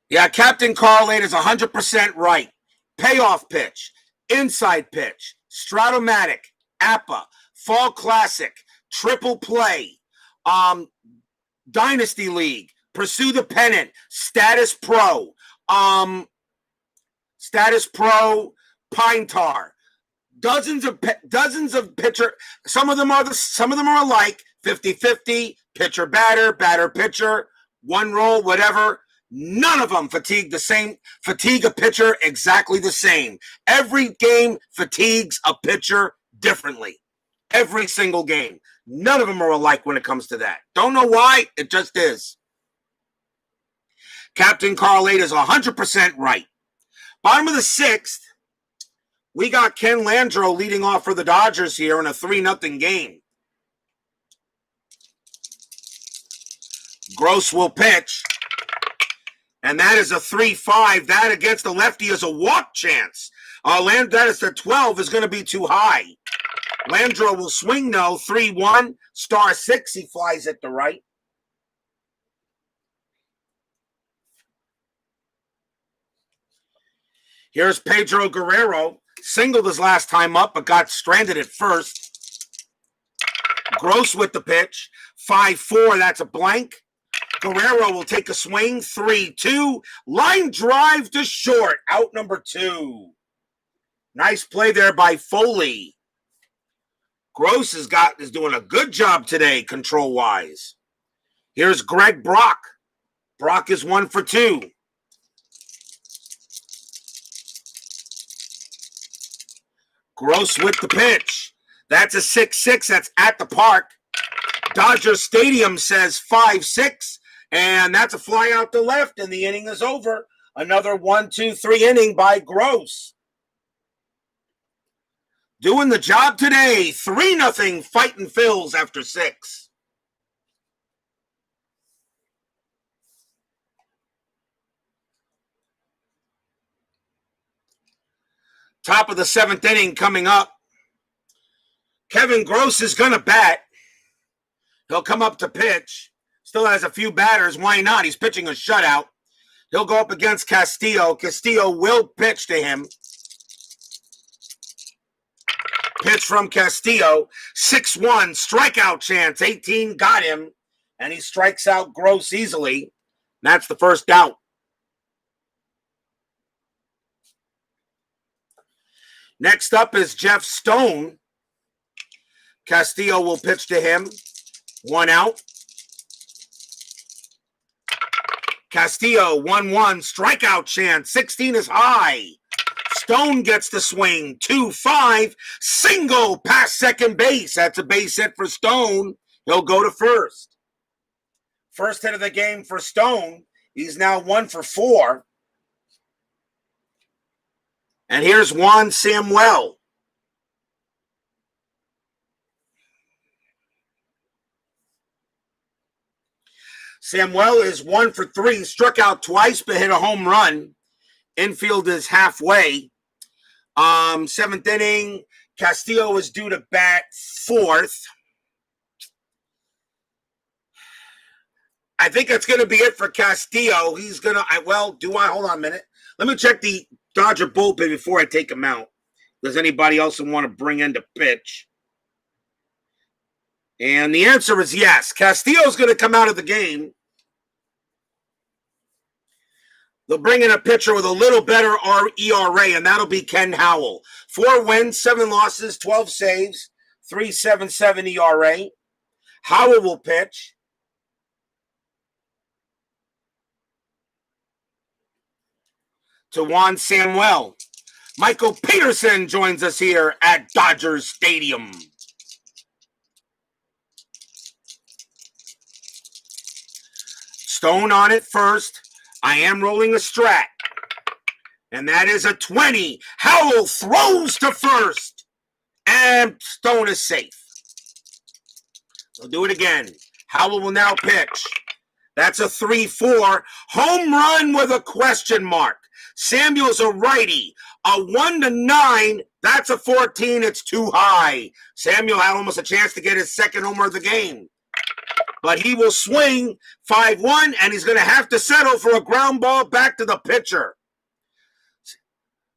Yeah, Captain Carlade is 100% right. Payoff pitch, inside pitch, Stratomatic, APA, Fall Classic, Triple Play, Dynasty League, Pursue the Pennant, Status Pro, Pine Tar. Dozens of pitcher. Some of them are alike. 50-50, pitcher batter, batter pitcher, one roll, whatever. None of them fatigue a pitcher exactly the same. Every game fatigues a pitcher differently. Every single game. None of them are alike when it comes to that. Don't know why. It just is. Captain Carlade is 100% right. Bottom of the 6th, we got Ken Landro leading off for the Dodgers here in a 3-0 game. Gross will pitch. And that is a 3-5. That against the lefty is a walk chance. That is the 12 is going to be too high. Landro will swing, though. 3-1. Star 6. He flies it to right. Here's Pedro Guerrero. Singled his last time up, but got stranded at first. Gross with the pitch. 5-4. That's a blank. Guerrero will take a swing. 3-2. Line drive to short. Out number 2. Nice play there by Foley. Gross is doing a good job today, control-wise. Here's Greg Brock. Brock is 1 for 2. Gross with the pitch. That's a 6-6. That's at the park. Dodger Stadium says 5-6. And that's a fly out to left, and the inning is over. Another 1-2-3 inning by Gross. Doing the job today. 3-0 fighting Phils after 6. Top of the 7th inning coming up. Kevin Gross is going to bat. He'll come up to pitch. Still has a few batters. Why not? He's pitching a shutout. He'll go up against Castillo. Castillo will pitch to him. Pitch from Castillo. 6-1. Strikeout chance. 18 got him. And he strikes out Gross easily. That's the first out. Next up is Jeff Stone. Castillo will pitch to him. 1 out. Castillo, 1-1, strikeout chance. 16 is high. Stone gets the swing. 2-5, single past second base. That's a base hit for Stone. He'll go to first. First hit of the game for Stone. He's now 1 for 4. And here's Juan Samuel. Samuel is 1 for 3, struck out twice, but hit a home run. Infield is halfway. Seventh inning, Castillo is due to bat fourth. I think that's going to be it for Castillo. He's going to, hold on a minute. Let me check the Dodger bullpen before I take him out. Does anybody else want to bring in to pitch? And the answer is yes. Castillo's going to come out of the game. They'll bring in a pitcher with a little better ERA, and that'll be Ken Howell. 4 wins, 7 losses, 12 saves, 3.77 ERA. Howell will pitch. To Juan Samuel. Michael Peterson joins us here at Dodgers Stadium. Stone on it first. I am rolling a strat. And that is a 20. Howell throws to first. And Stone is safe. We'll do it again. Howell will now pitch. That's a 3-4. Home run with a question mark. Samuel's a righty. A 1-9. That's a 14. It's too high. Samuel had almost a chance to get his second homer of the game. But he will swing 5-1, and he's going to have to settle for a ground ball back to the pitcher.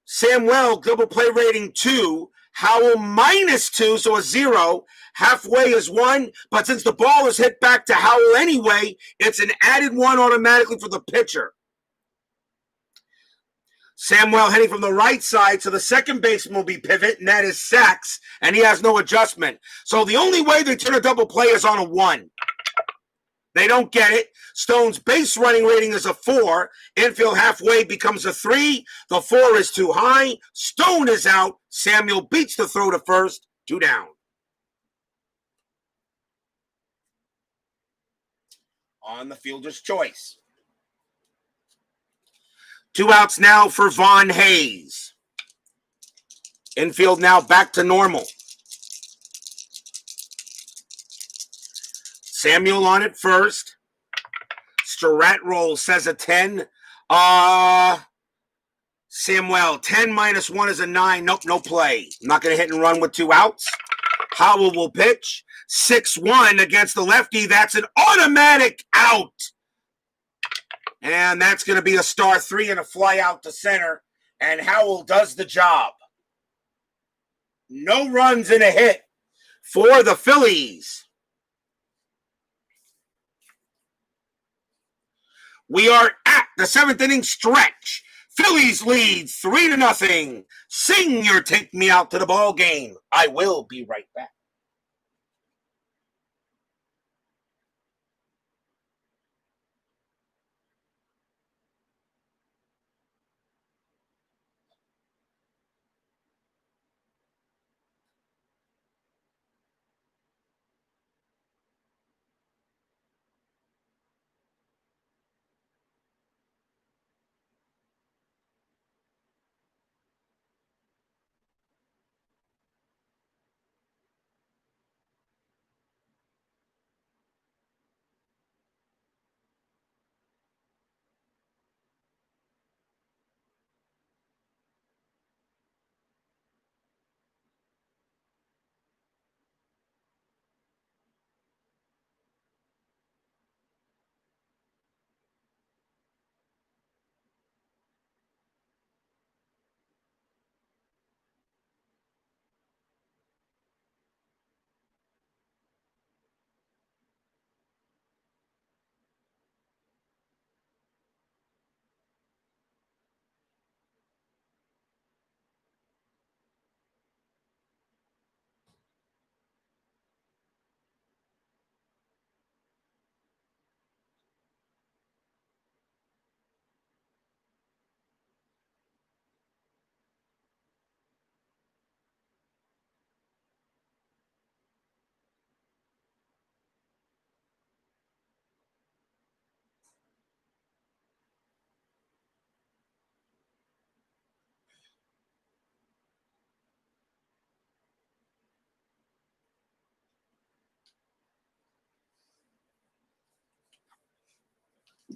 Samuel, double play rating 2. Howell -2, so a 0. Halfway is 1, but since the ball is hit back to Howell anyway, it's an added 1 automatically for the pitcher. Samuel heading from the right side, so the second baseman will be pivot, and that is Sachs, and he has no adjustment. So the only way they turn a double play is on a 1. They don't get it. Stone's base running rating is a 4. Infield halfway becomes a 3. The 4 is too high. Stone is out. Samuel beats the throw to first. 2 down. On the fielder's choice. 2 outs now for Vaughn Hayes. Infield now back to normal. Samuel on it first. Strat roll says a 10. Samuel, 10 -1 is a 9. Nope, no play. I'm not going to hit and run with 2 outs. Howell will pitch. 6-1 against the lefty. That's an automatic out. And that's going to be a star 3 and a fly out to center. And Howell does the job. No runs and a hit for the Phillies. We are at the 7th inning stretch. Phillies lead 3-0. Sing your take me out to the ball game. I will be right back.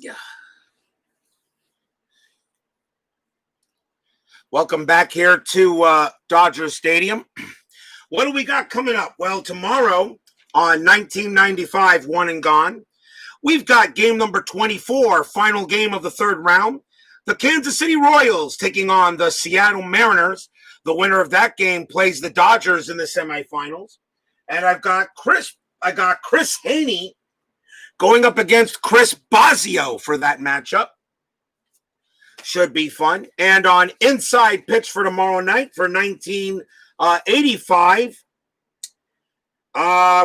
Yeah. Welcome back here to Dodger Stadium. What do we got coming up? Well, tomorrow on 1995, One and Gone, we've got game number 24, final game of the third round. The Kansas City Royals taking on the Seattle Mariners. The winner of that game plays the Dodgers in the semifinals. And I've got Chris Haney going up against Chris Bosio for that matchup. Should be fun. And on Inside Pitch for tomorrow night for 1985,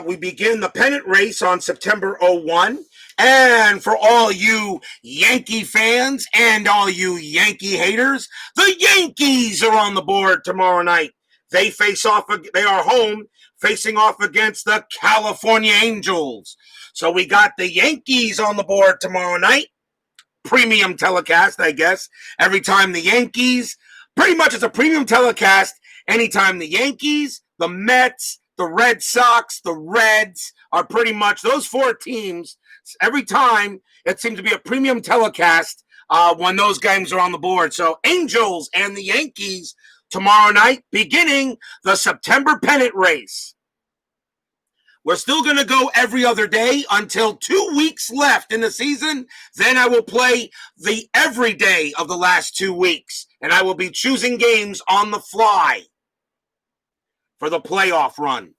we begin the pennant race on September 01. And for all you Yankee fans and all you Yankee haters, the Yankees are on the board tomorrow night. They are home facing off against the California Angels. So we got the Yankees on the board tomorrow night. Premium telecast, I guess. Every time the Yankees, pretty much it's a premium telecast. Anytime the Yankees, the Mets, the Red Sox, the Reds are pretty much those four teams. Every time it seems to be a premium telecast when those games are on the board. So Angels and the Yankees tomorrow night, beginning the September pennant race. We're still going to go every other day until 2 weeks left in the season. Then I will play the every day of the last 2 weeks. And I will be choosing games on the fly for the playoff run.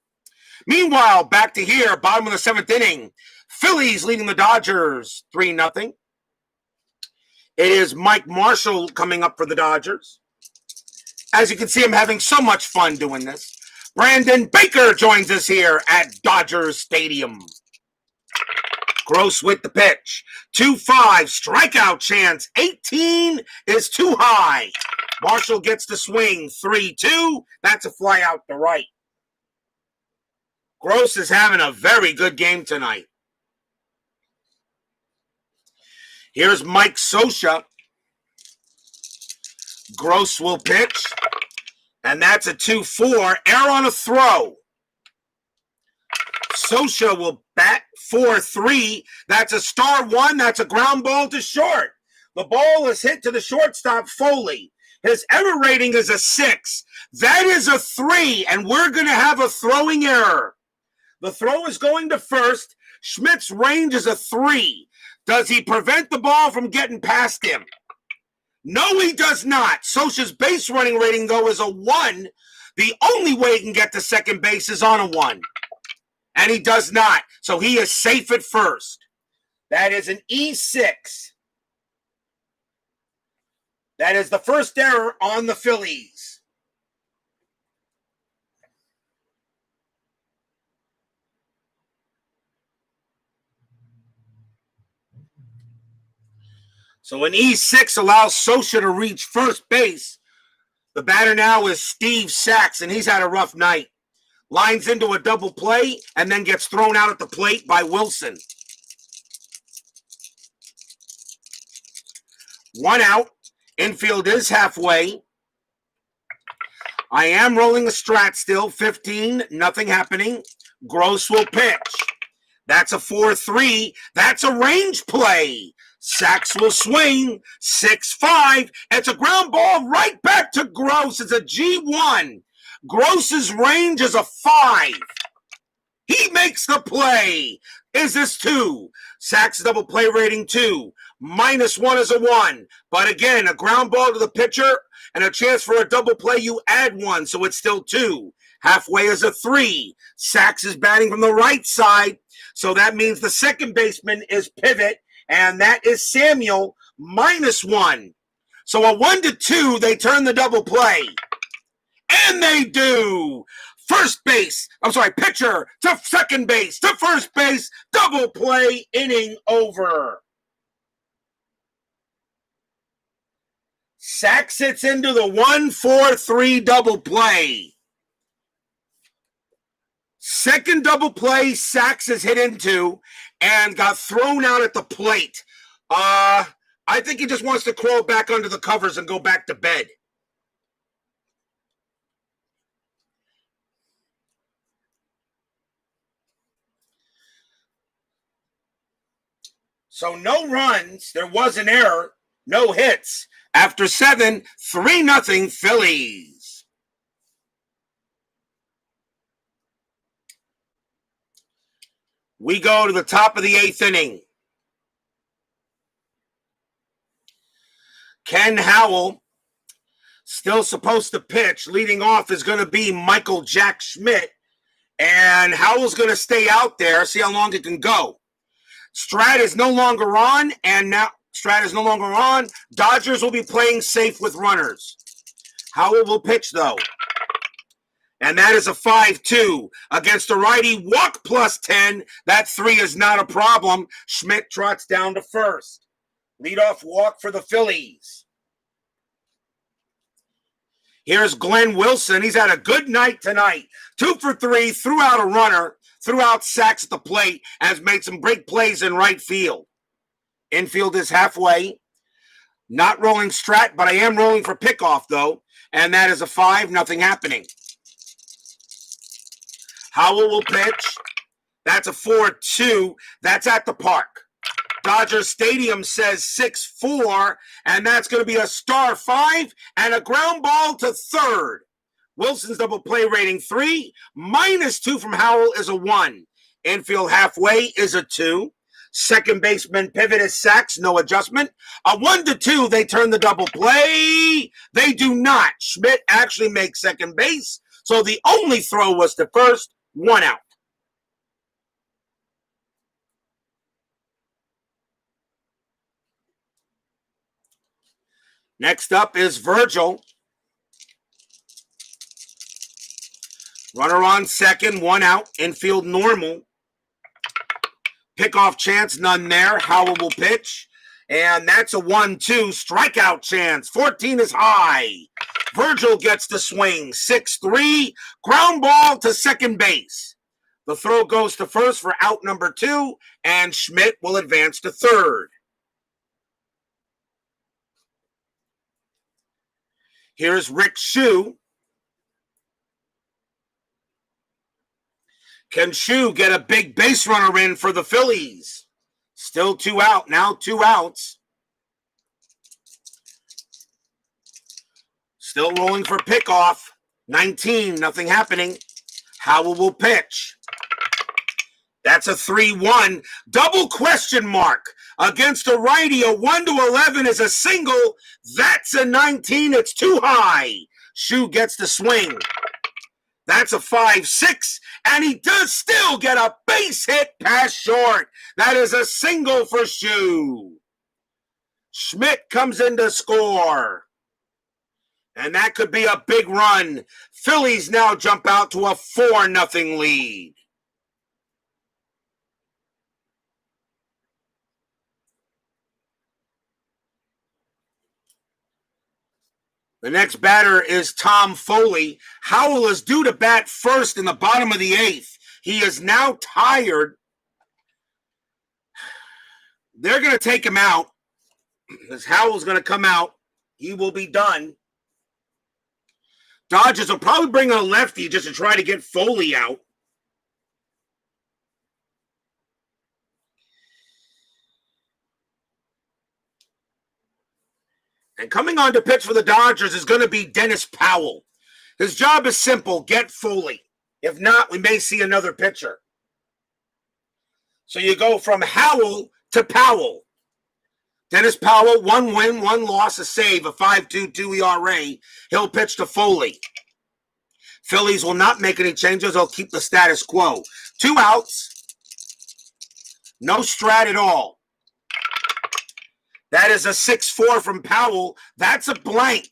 Meanwhile, back to here, bottom of the seventh inning. Phillies leading the Dodgers 3-0. It is Mike Marshall coming up for the Dodgers. As you can see, I'm having so much fun doing this. Brandon Baker joins us here at Dodger Stadium. Gross with the pitch. 2-5, strikeout chance. 18 is too high. Marshall gets the swing. 3-2. That's a fly out to right. Gross is having a very good game tonight. Here's Mike Scioscia. Gross will pitch. And that's a 2-4. Error on a throw. Scioscia will bat 4-3. That's a star one. That's a ground ball to short. The ball is hit to the shortstop, Foley. His error rating is a 6. That is a 3, and we're going to have a throwing error. The throw is going to first. Schmidt's range is a 3. Does he prevent the ball from getting past him? No, he does not. Scioscia's base running rating, though, is a 1. The only way he can get to second base is on a 1. And he does not. So he is safe at first. That is an E6. That is the first error on the Phillies. So an E6 allows Scioscia to reach first base. The batter now is Steve Sachs, and he's had a rough night. Lines into a double play and then gets thrown out at the plate by Wilson. 1 out. Infield is halfway. I am rolling a strat still. 15, nothing happening. Gross will pitch. That's a 4-3. That's a range play. Sachs will swing. 6-5. It's a ground ball right back to Gross. It's a G1. Gross's range is a 5. He makes the play. Is this 2? Sachs double play rating 2. -1 is a 1. But again, a ground ball to the pitcher and a chance for a double play, you add 1, so it's still 2. Halfway is a 3. Sachs is batting from the right side, so that means the second baseman is pivot, and that is Samuel, -1. So a 1-2, they turn the double play. And they do. Pitcher to second base, to first base, double play, inning over. Sachs hits into the 1-4-3 double play. Second double play Sachs is hit into and got thrown out at the plate. I think he just wants to crawl back under the covers and go back to bed. So no runs. There was an error. No hits. After 7, 3-0 Phillies. We go to the top of the 8th inning. Ken Howell still supposed to pitch. Leading off is going to be Michael Jack Schmidt. And Howell's going to stay out there, see how long it can go. Strat is no longer on, and now Strat is no longer on. Dodgers will be playing safe with runners. Howell will pitch, though. And that is a 5-2 against a righty. Walk plus 10. That 3 is not a problem. Schmidt trots down to first. Leadoff walk for the Phillies. Here's Glenn Wilson. He's had a good night tonight. 2 for 3, threw out a runner, threw out sacks at the plate, and has made some great plays in right field. Infield is halfway. Not rolling Strat, but I am rolling for pickoff, though. And that is a 5, nothing happening. Howell will pitch. That's a 4-2. That's at the park. Dodger Stadium says 6-4, and that's going to be a star 5 and a ground ball to third. Wilson's double play rating 3. -2 from Howell is a 1. Infield halfway is a 2. Second baseman pivot is sacks, no adjustment. A 1-2, they turn the double play. They do not. Schmidt actually makes second base, so the only throw was to first, 1 out. Next up is Virgil. Runner on second, 1 out. Infield normal. Pickoff chance, none there. Howell will pitch. And that's a 1-2. Strikeout chance. 14 is high. Virgil gets the swing. 6-3. Ground ball to second base. The throw goes to first for out number 2. And Schmidt will advance to third. Here's Rick Shue. Can Shue get a big base runner in for the Phillies? Still 2 out. Now 2 outs. Still rolling for pickoff. 19, nothing happening. Howell will pitch. That's a 3-1. Double question mark. Against a righty, a 1-11 is a single. That's a 19. It's too high. Shue gets the swing. That's a 5-6. And he does still get a base hit past short. That is a single for Shue. Schmidt comes in to score. And that could be a big run. Phillies now jump out to a 4-0 lead. The next batter is Tom Foley. Howell is due to bat first in the bottom of the 8th. He is now tired. They're going to take him out. As Howell's going to come out. He will be done. Dodgers will probably bring a lefty just to try to get Foley out. And coming on to pitch for the Dodgers is going to be Dennis Powell. His job is simple, get Foley. If not, we may see another pitcher. So you go from Howell to Powell. Dennis Powell, 1 win, 1 loss, a save, a 5.22 ERA. He'll pitch to Foley. Phillies will not make any changes. They'll keep the status quo. 2 outs. No Strat at all. That is a 6-4 from Powell. That's a blank.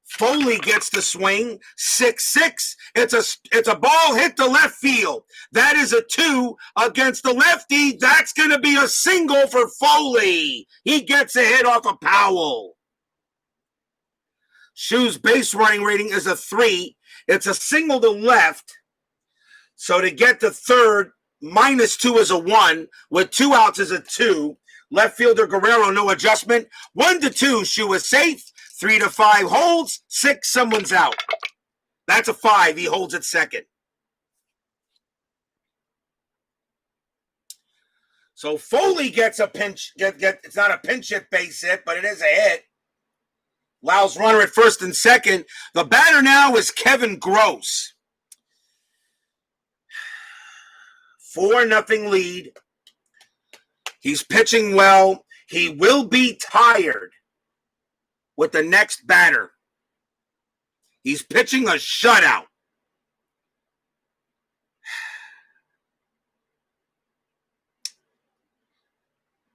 Foley gets the swing. 6-6. It's a ball hit to left field. That is a 2 against the lefty. That's going to be a single for Foley. He gets a hit off of Powell. Shue's base running rating is a 3. It's a single to left. So to get to third, -2 is a 1. With 2 outs is a 2. Left fielder Guerrero, no adjustment. 1-2, Shue is safe. 3-5 holds. 6, someone's out. That's a 5. He holds at second. So Foley gets a pinch. It's not a pinch hit base hit, but it is a hit. Allows runner at first and second. The batter now is Kevin Gross. 4-0 lead. He's pitching well. He will be tired with the next batter. He's pitching a shutout.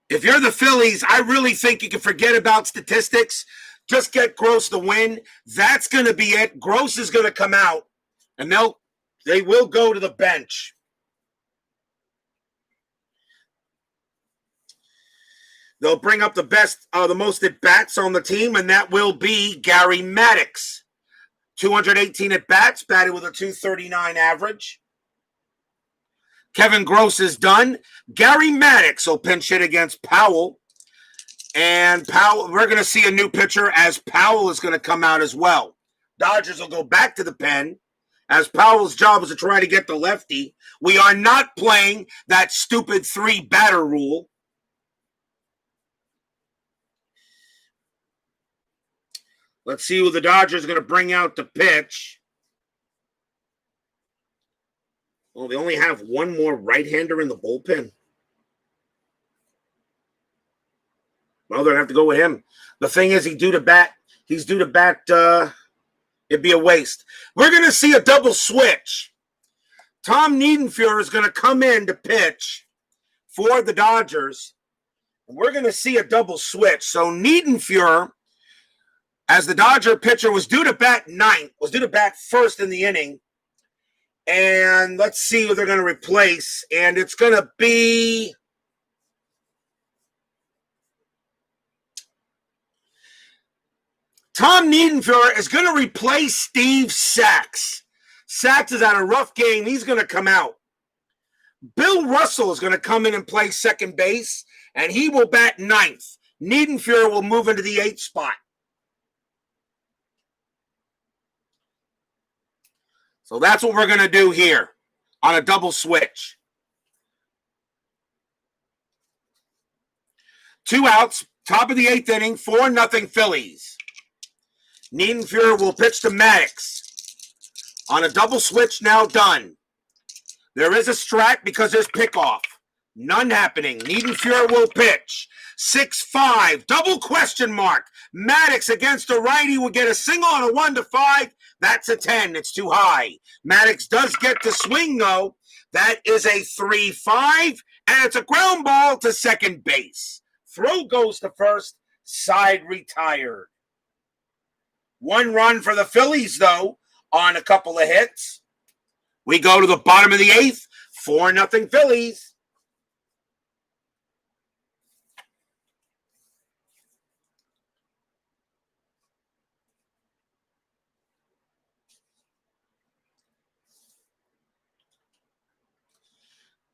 If you're the Phillies, I really think you can forget about statistics. Just get Gross the win. That's going to be it. Gross is going to come out, and they will go to the bench. They'll bring up the most at-bats on the team, and that will be Gary Maddox. 218 at-bats, batted with a .239 average. Kevin Gross is done. Gary Maddox will pinch hit against Powell. And Powell, we're going to see a new pitcher as Powell is going to come out as well. Dodgers will go back to the pen as Powell's job is to try to get the lefty. We are not playing that stupid 3-batter rule. Let's see who the Dodgers are going to bring out to pitch. Well, they only have one more right-hander in the bullpen. Well, they're going to have to go with him. The thing is, he's due to bat. It'd be a waste. We're going to see a double switch. Tom Niedenfuer is going to come in to pitch for the Dodgers. And we're going to see a double switch. So Niedenfuer, as the Dodger pitcher, was due to bat first in the inning. And let's see who they're going to replace. And it's going to be Tom Niedenfuer is going to replace Steve Sachs. Sachs has had a rough game. He's going to come out. Bill Russell is going to come in and play second base, and he will bat ninth. Niedenfuer will move into the 8th spot. So that's what we're going to do here on a double switch. 2 outs, top of the 8th inning, 4-0 Phillies. Niedenfuer will pitch to Maddox. On a double switch now done. There is a strat because there's pickoff. None happening. Niedenfuer will pitch. 6-5, double question mark. Maddox against a righty will get a single on a 1-5. That's a 10. It's too high. Maddox does get to swing, though. That is a 3-5, and it's a ground ball to second base. Throw goes to first. Side retired. 1 run for the Phillies, though, on a couple of hits. We go to the bottom of the 8th. 4-0 Phillies.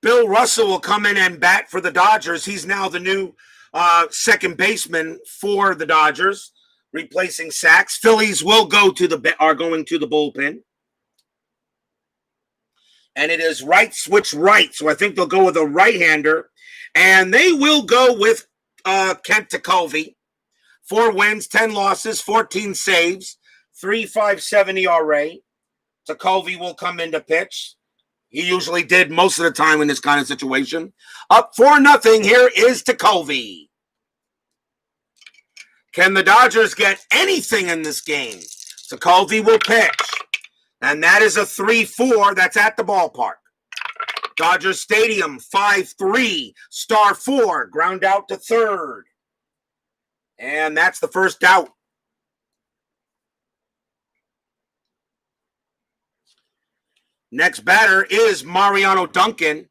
Bill Russell will come in and bat for the Dodgers. He's now the new second baseman for the Dodgers, replacing Sachs. Phillies are going to the bullpen. And it is right, switch right. So I think they'll go with a right-hander. And they will go with Kent Tekulve. 4 wins, 10 losses, 14 saves, 3.57 ERA. Tekulve will come in to pitch. He usually did most of the time in this kind of situation. Up 4-0. Here is Tekulve. Can the Dodgers get anything in this game? Tekulve will pitch. And that is a 3-4. That's at the ballpark. Dodgers Stadium, 5-3. Star 4. Ground out to third. And that's the first out. Next batter is Mariano Duncan.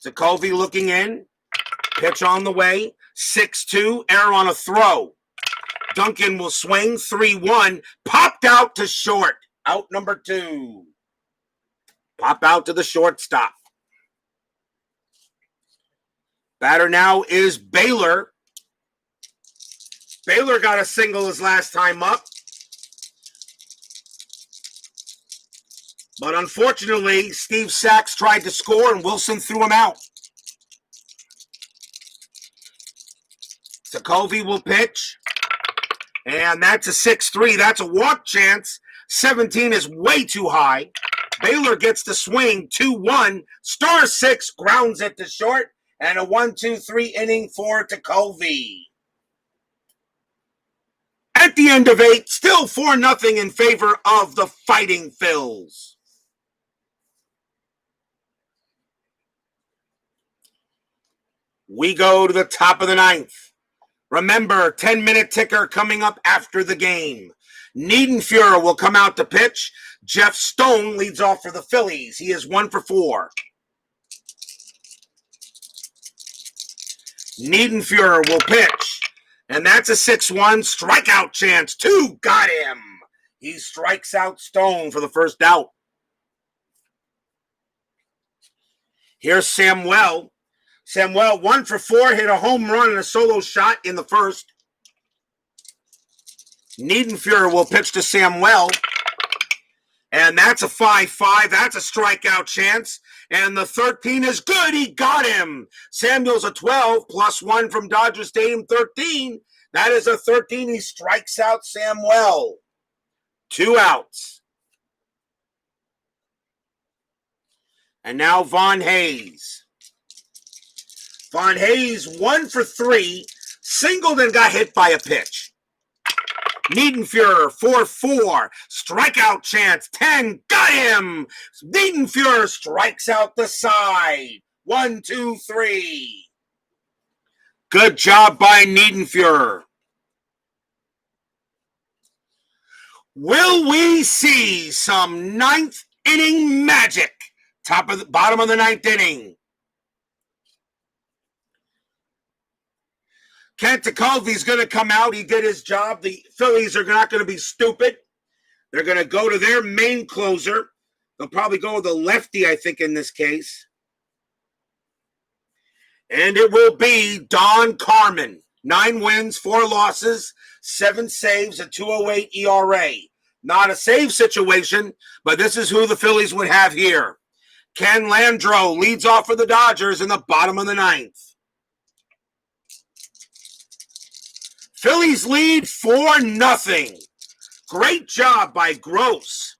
Tekulve looking in. Pitch on the way. 6-2. Error on a throw. Duncan will swing. 3-1. Popped out to short. Out number 2. Pop out to the shortstop. Batter now is Baylor. Baylor got a single his last time up. But unfortunately, Steve Sachs tried to score and Wilson threw him out. Sokovy will pitch. And that's a 6-3. That's a walk chance. 17 is way too high. Baylor gets the swing, 2-1. Star 6 grounds it to short. And a 1-2-3 inning for Sokovy. At the end of 8, still 4-0 in favor of the Fighting Phils. We go to the top of the 9th. Remember, 10-minute ticker coming up after the game. Niedenfuer will come out to pitch. Jeff Stone leads off for the Phillies. He is 1 for 4. Niedenfuer will pitch. And that's a 6-1 strikeout chance. 2 got him. He strikes out Stone for the first out. Here's Samuel. Samuel, 1 for 4, hit a home run and a solo shot in the first. Niedenfuer will pitch to Samuel. And that's a 5-5. That's a strikeout chance. And the 13 is good. He got him. Samuel's a 12, +1 from Dodger Stadium, 13. That is a 13. He strikes out Samuel. 2 outs. And now Von Hayes. Von Hayes, 1 for 3, singled and got hit by a pitch. Niedenfuer, 4-4, strikeout chance, 10, got him. Niedenfuer strikes out the side. 1, 2, 3. Good job by Niedenfuer. Will we see some 9th inning magic? Bottom of the 9th inning. Kent Sokovy's going to come out. He did his job. The Phillies are not going to be stupid. They're going to go to their main closer. They'll probably go with the lefty, I think, in this case. And it will be Don Carmen. 9 wins, 4 losses, 7 saves, a 2.08 ERA. Not a save situation, but this is who the Phillies would have here. Ken Landreau leads off for the Dodgers in the bottom of the 9th. Phillies lead 4-0. Great job by Gross.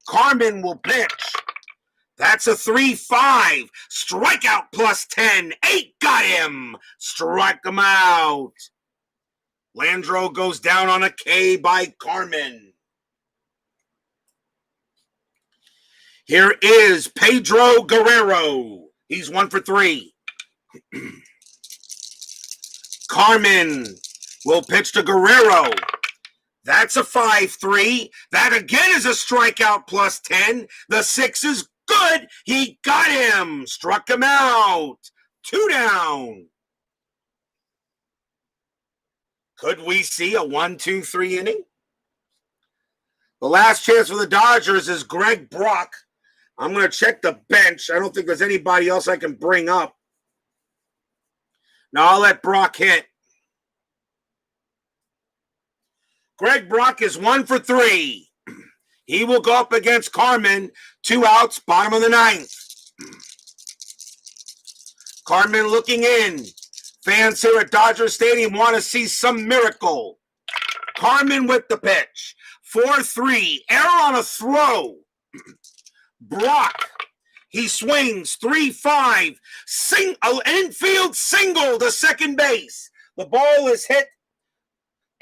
Carmen will pitch. That's a 3-5. Strikeout +10. 8 got him. Strike him out. Landreau goes down on a K by Carmen. Here is Pedro Guerrero. He's 1 for 3. Carmen will pitch to Guerrero. That's a 5-3. That again is a strikeout +10. The 6 is good. He got him. Struck him out. 2 down. Could we see a 1-2-3 inning? The last chance for the Dodgers is Greg Brock. I'm going to check the bench. I don't think there's anybody else I can bring up. Now I'll let Brock hit. Greg Brock is 1 for 3. He will go up against Carmen. 2 outs, bottom of the 9th. Carmen looking in. Fans here at Dodger Stadium want to see some miracle. Carmen with the pitch. 4-3. Error on a throw. Brock. He swings. 3-5. Infield single to second base. The ball is hit.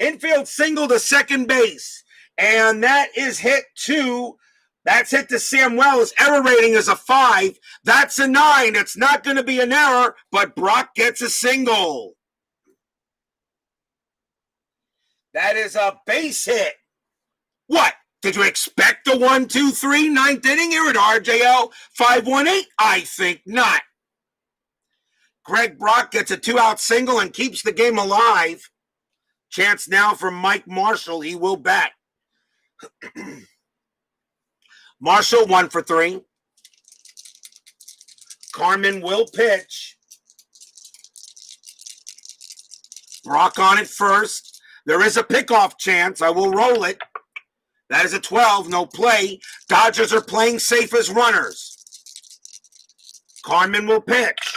Infield single to second base. And that is hit to, that's hit to Samuel. His error rating is a 5. That's a 9. It's not going to be an error, but Brock gets a single. That is a base hit. What? Did you expect a 1-2-3 9th inning here at RJL 518? I think not. Greg Brock gets a 2-out single and keeps the game alive. Chance now for Mike Marshall. He will bat. Marshall 1 for 3. Carmen will pitch. Brock on it first. There is a pickoff chance. I will roll it. That is a 12, no play. Dodgers are playing safe as runners. Carmen will pitch.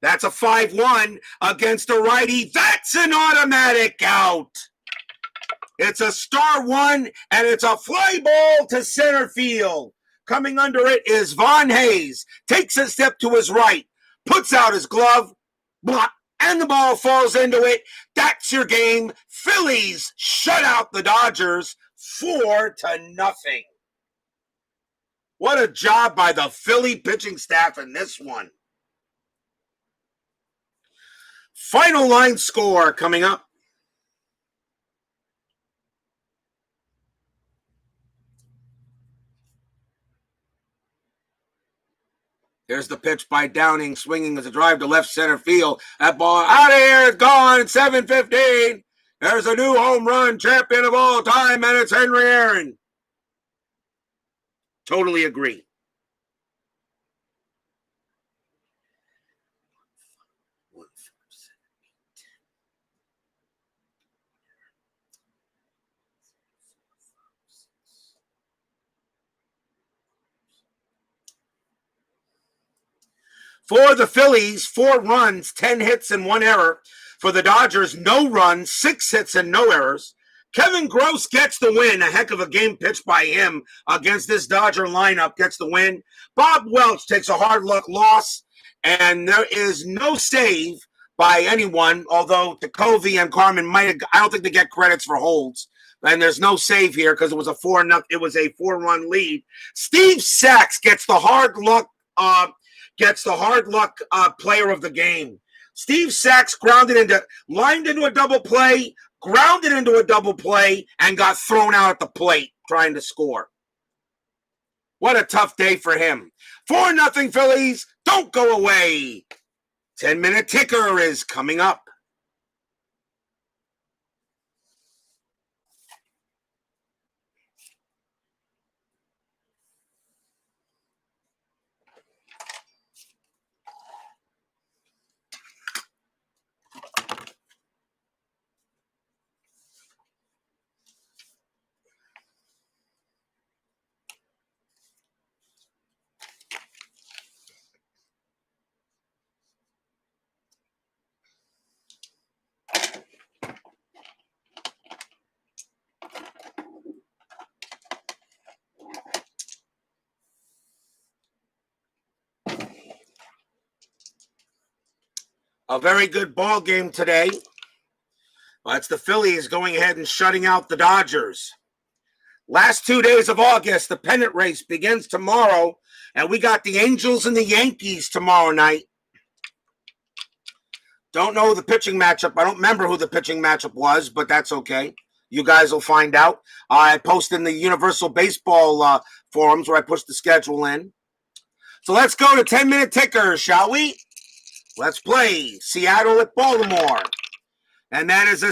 That's a 5-1 against a righty. That's an automatic out. It's a star one, and it's a fly ball to center field. Coming under it is Von Hayes. Takes a step to his right, puts out his glove, block, and the ball falls into it. That's your game. Phillies shut out the Dodgers 4-0. What a job by the Philly pitching staff in this one. Final line score coming up. There's the pitch by Downing, swinging as a drive to left center field. That ball out of here, it's gone, 7-15. There's a new home run champion of all time, and it's Henry Aaron. Totally agree. For the Phillies, 4 runs, 10 hits, and 1 error. For the Dodgers, no runs, 6 hits, and no errors. Kevin Gross gets the win. A heck of a game pitched by him against this Dodger lineup. Gets the win. Bob Welch takes a hard luck loss, and there is no save by anyone, although Takovi and Carmen might have, I don't think they get credits for holds. And there's no save here because it was a 4-run lead. Steve Sachs gets the hard luck player of the game. Steve Sachs lined into a double play, grounded into a double play, and got thrown out at the plate trying to score. What a tough day for him. 4-0 Phillies, don't go away. 10-minute ticker is coming up. A very good ball game today. That's the Phillies going ahead and shutting out the Dodgers. Last 2 days of August, the pennant race begins tomorrow, and we got the Angels and the Yankees tomorrow night. Don't know the pitching matchup. I don't remember who the pitching matchup was, but that's okay. You guys will find out. I post in the Universal Baseball forums where I push the schedule in. So let's go to 10-minute tickers, shall we? Let's play Seattle at Baltimore. And that is a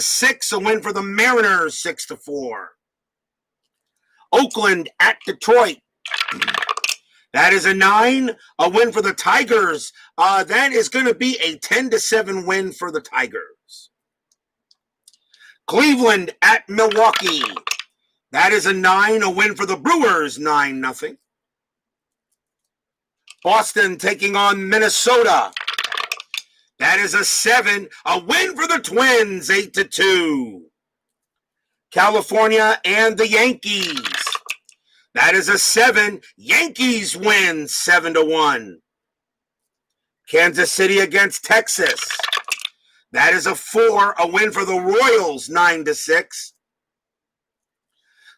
win for the Mariners, 6-4. Oakland at Detroit. That is a 9, a win for the Tigers. That is going to be a 10-7 win for the Tigers. Cleveland at Milwaukee. That is a 9, a win for the Brewers, 9-0. Boston taking on Minnesota. That is a 7, a win for the Twins, 8-2. California and the Yankees. That is a 7, Yankees win, 7-1. Kansas City against Texas. That is a 4, a win for the Royals, 9-6.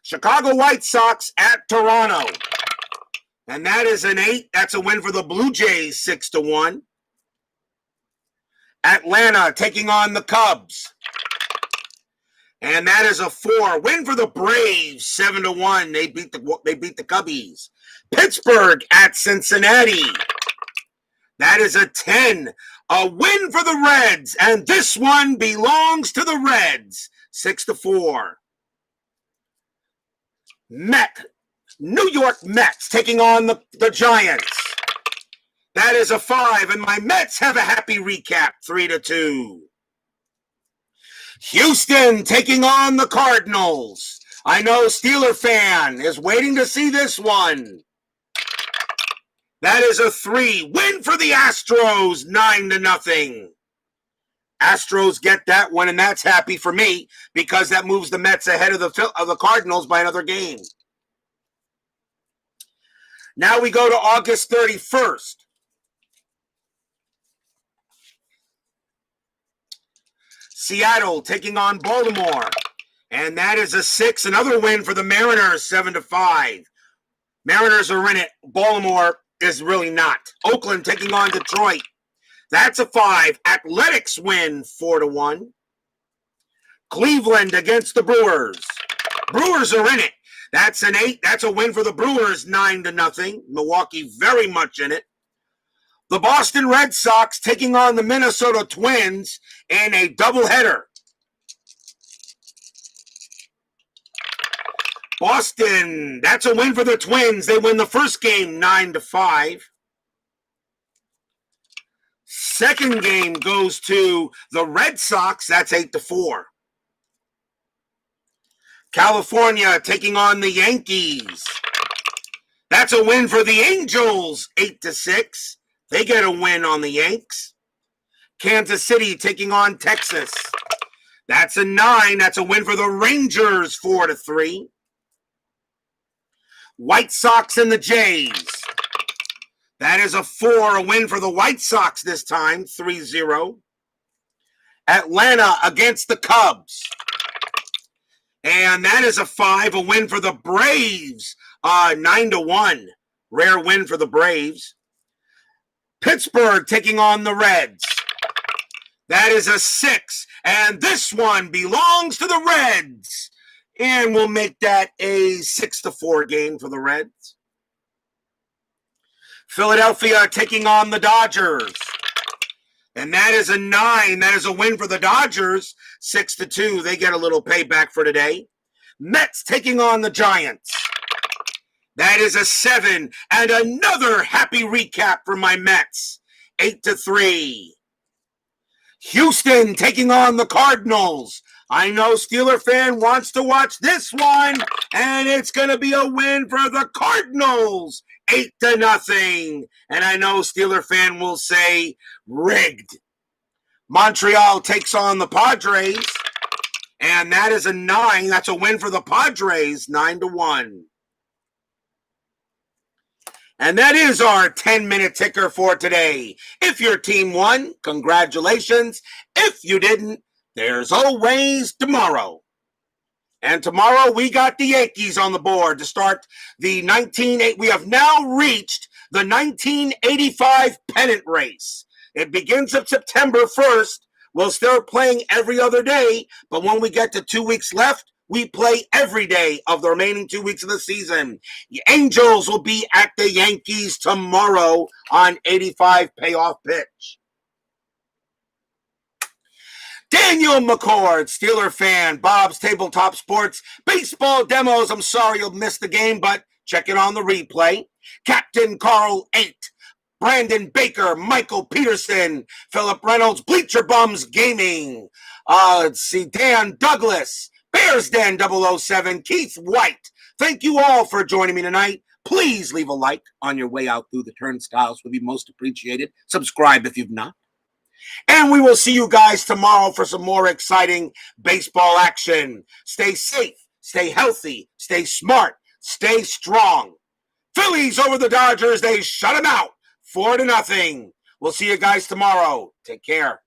Chicago White Sox at Toronto. And that is an 8, that's a win for the Blue Jays, 6-1. Atlanta taking on the Cubs. And that is a 4, win for the Braves, 7-1. They beat the Cubbies. Pittsburgh at Cincinnati. That is a 10, a win for the Reds, and this one belongs to the Reds, 6-4. New York Mets taking on the Giants. That is a 5, and my Mets have a happy recap, 3-2. Houston taking on the Cardinals. I know Steeler fan is waiting to see this one. That is a 3. Win for the Astros, 9-0. Astros get that one, and that's happy for me because that moves the Mets ahead of the Cardinals by another game. Now we go to August 31st. Seattle taking on Baltimore. And that is a 6. Another win for the Mariners, 7-5. Mariners are in it. Baltimore is really not. Oakland taking on Detroit. That's a 5. Athletics win 4-1. Cleveland against the Brewers. Brewers are in it. That's an 8. That's a win for the Brewers, 9-0. Milwaukee very much in it. The Boston Red Sox taking on the Minnesota Twins in a doubleheader. Boston, that's a win for the Twins. They win the first game 9-5. Second game goes to the Red Sox. That's 8-4. California taking on the Yankees. That's a win for the Angels, 8-6. They get a win on the Yanks. Kansas City taking on Texas. That's a 9. That's a win for the Rangers, 4-3. White Sox and the Jays. That is a 4, a win for the White Sox this time, 3-0. Atlanta against the Cubs. And that is a 5, a win for the Braves, 9-1. Rare win for the Braves. Pittsburgh taking on the Reds. That is a 6, and this one belongs to the Reds. And we'll make that a 6-4 game for the Reds. Philadelphia taking on the Dodgers. And that is a 9. That is a win for the Dodgers, 6-2. They get a little payback for today. Mets taking on the Giants. That is a 7. And another happy recap for my Mets, 8-3. Houston taking on the Cardinals. I know Steeler fan wants to watch this one, and it's going to be a win for the Cardinals, 8-0. And I know Steeler fan will say rigged. Montreal takes on the Padres, and that is a 9. That's a win for the Padres, 9-1. And that is our 10-minute ticker for today. If your team won, congratulations. If you didn't, there's always tomorrow. And tomorrow we got the Yankees on the board to start the we have now reached the 1985 pennant race. It begins on September 1st. We'll start playing every other day, but when we get to 2 weeks left, we play every day of the remaining 2 weeks of the season. The Angels will be at the Yankees tomorrow on 85 payoff pitch. Daniel McCord, Steeler fan, Bob's Tabletop Sports, baseball demos. I'm sorry you'll miss the game, but check it on the replay. Captain Carl 8, Brandon Baker, Michael Peterson, Philip Reynolds, Bleacher Bums Gaming. Let's see, Dan Douglas, Bears Den 007, Keith White. Thank you all for joining me tonight. Please leave a like on your way out through the turnstiles. Would be most appreciated. Subscribe if you've not. And we will see you guys tomorrow for some more exciting baseball action. Stay safe, stay healthy, stay smart, stay strong. Phillies over the Dodgers. They shut them out 4-0. We'll see you guys tomorrow. Take care.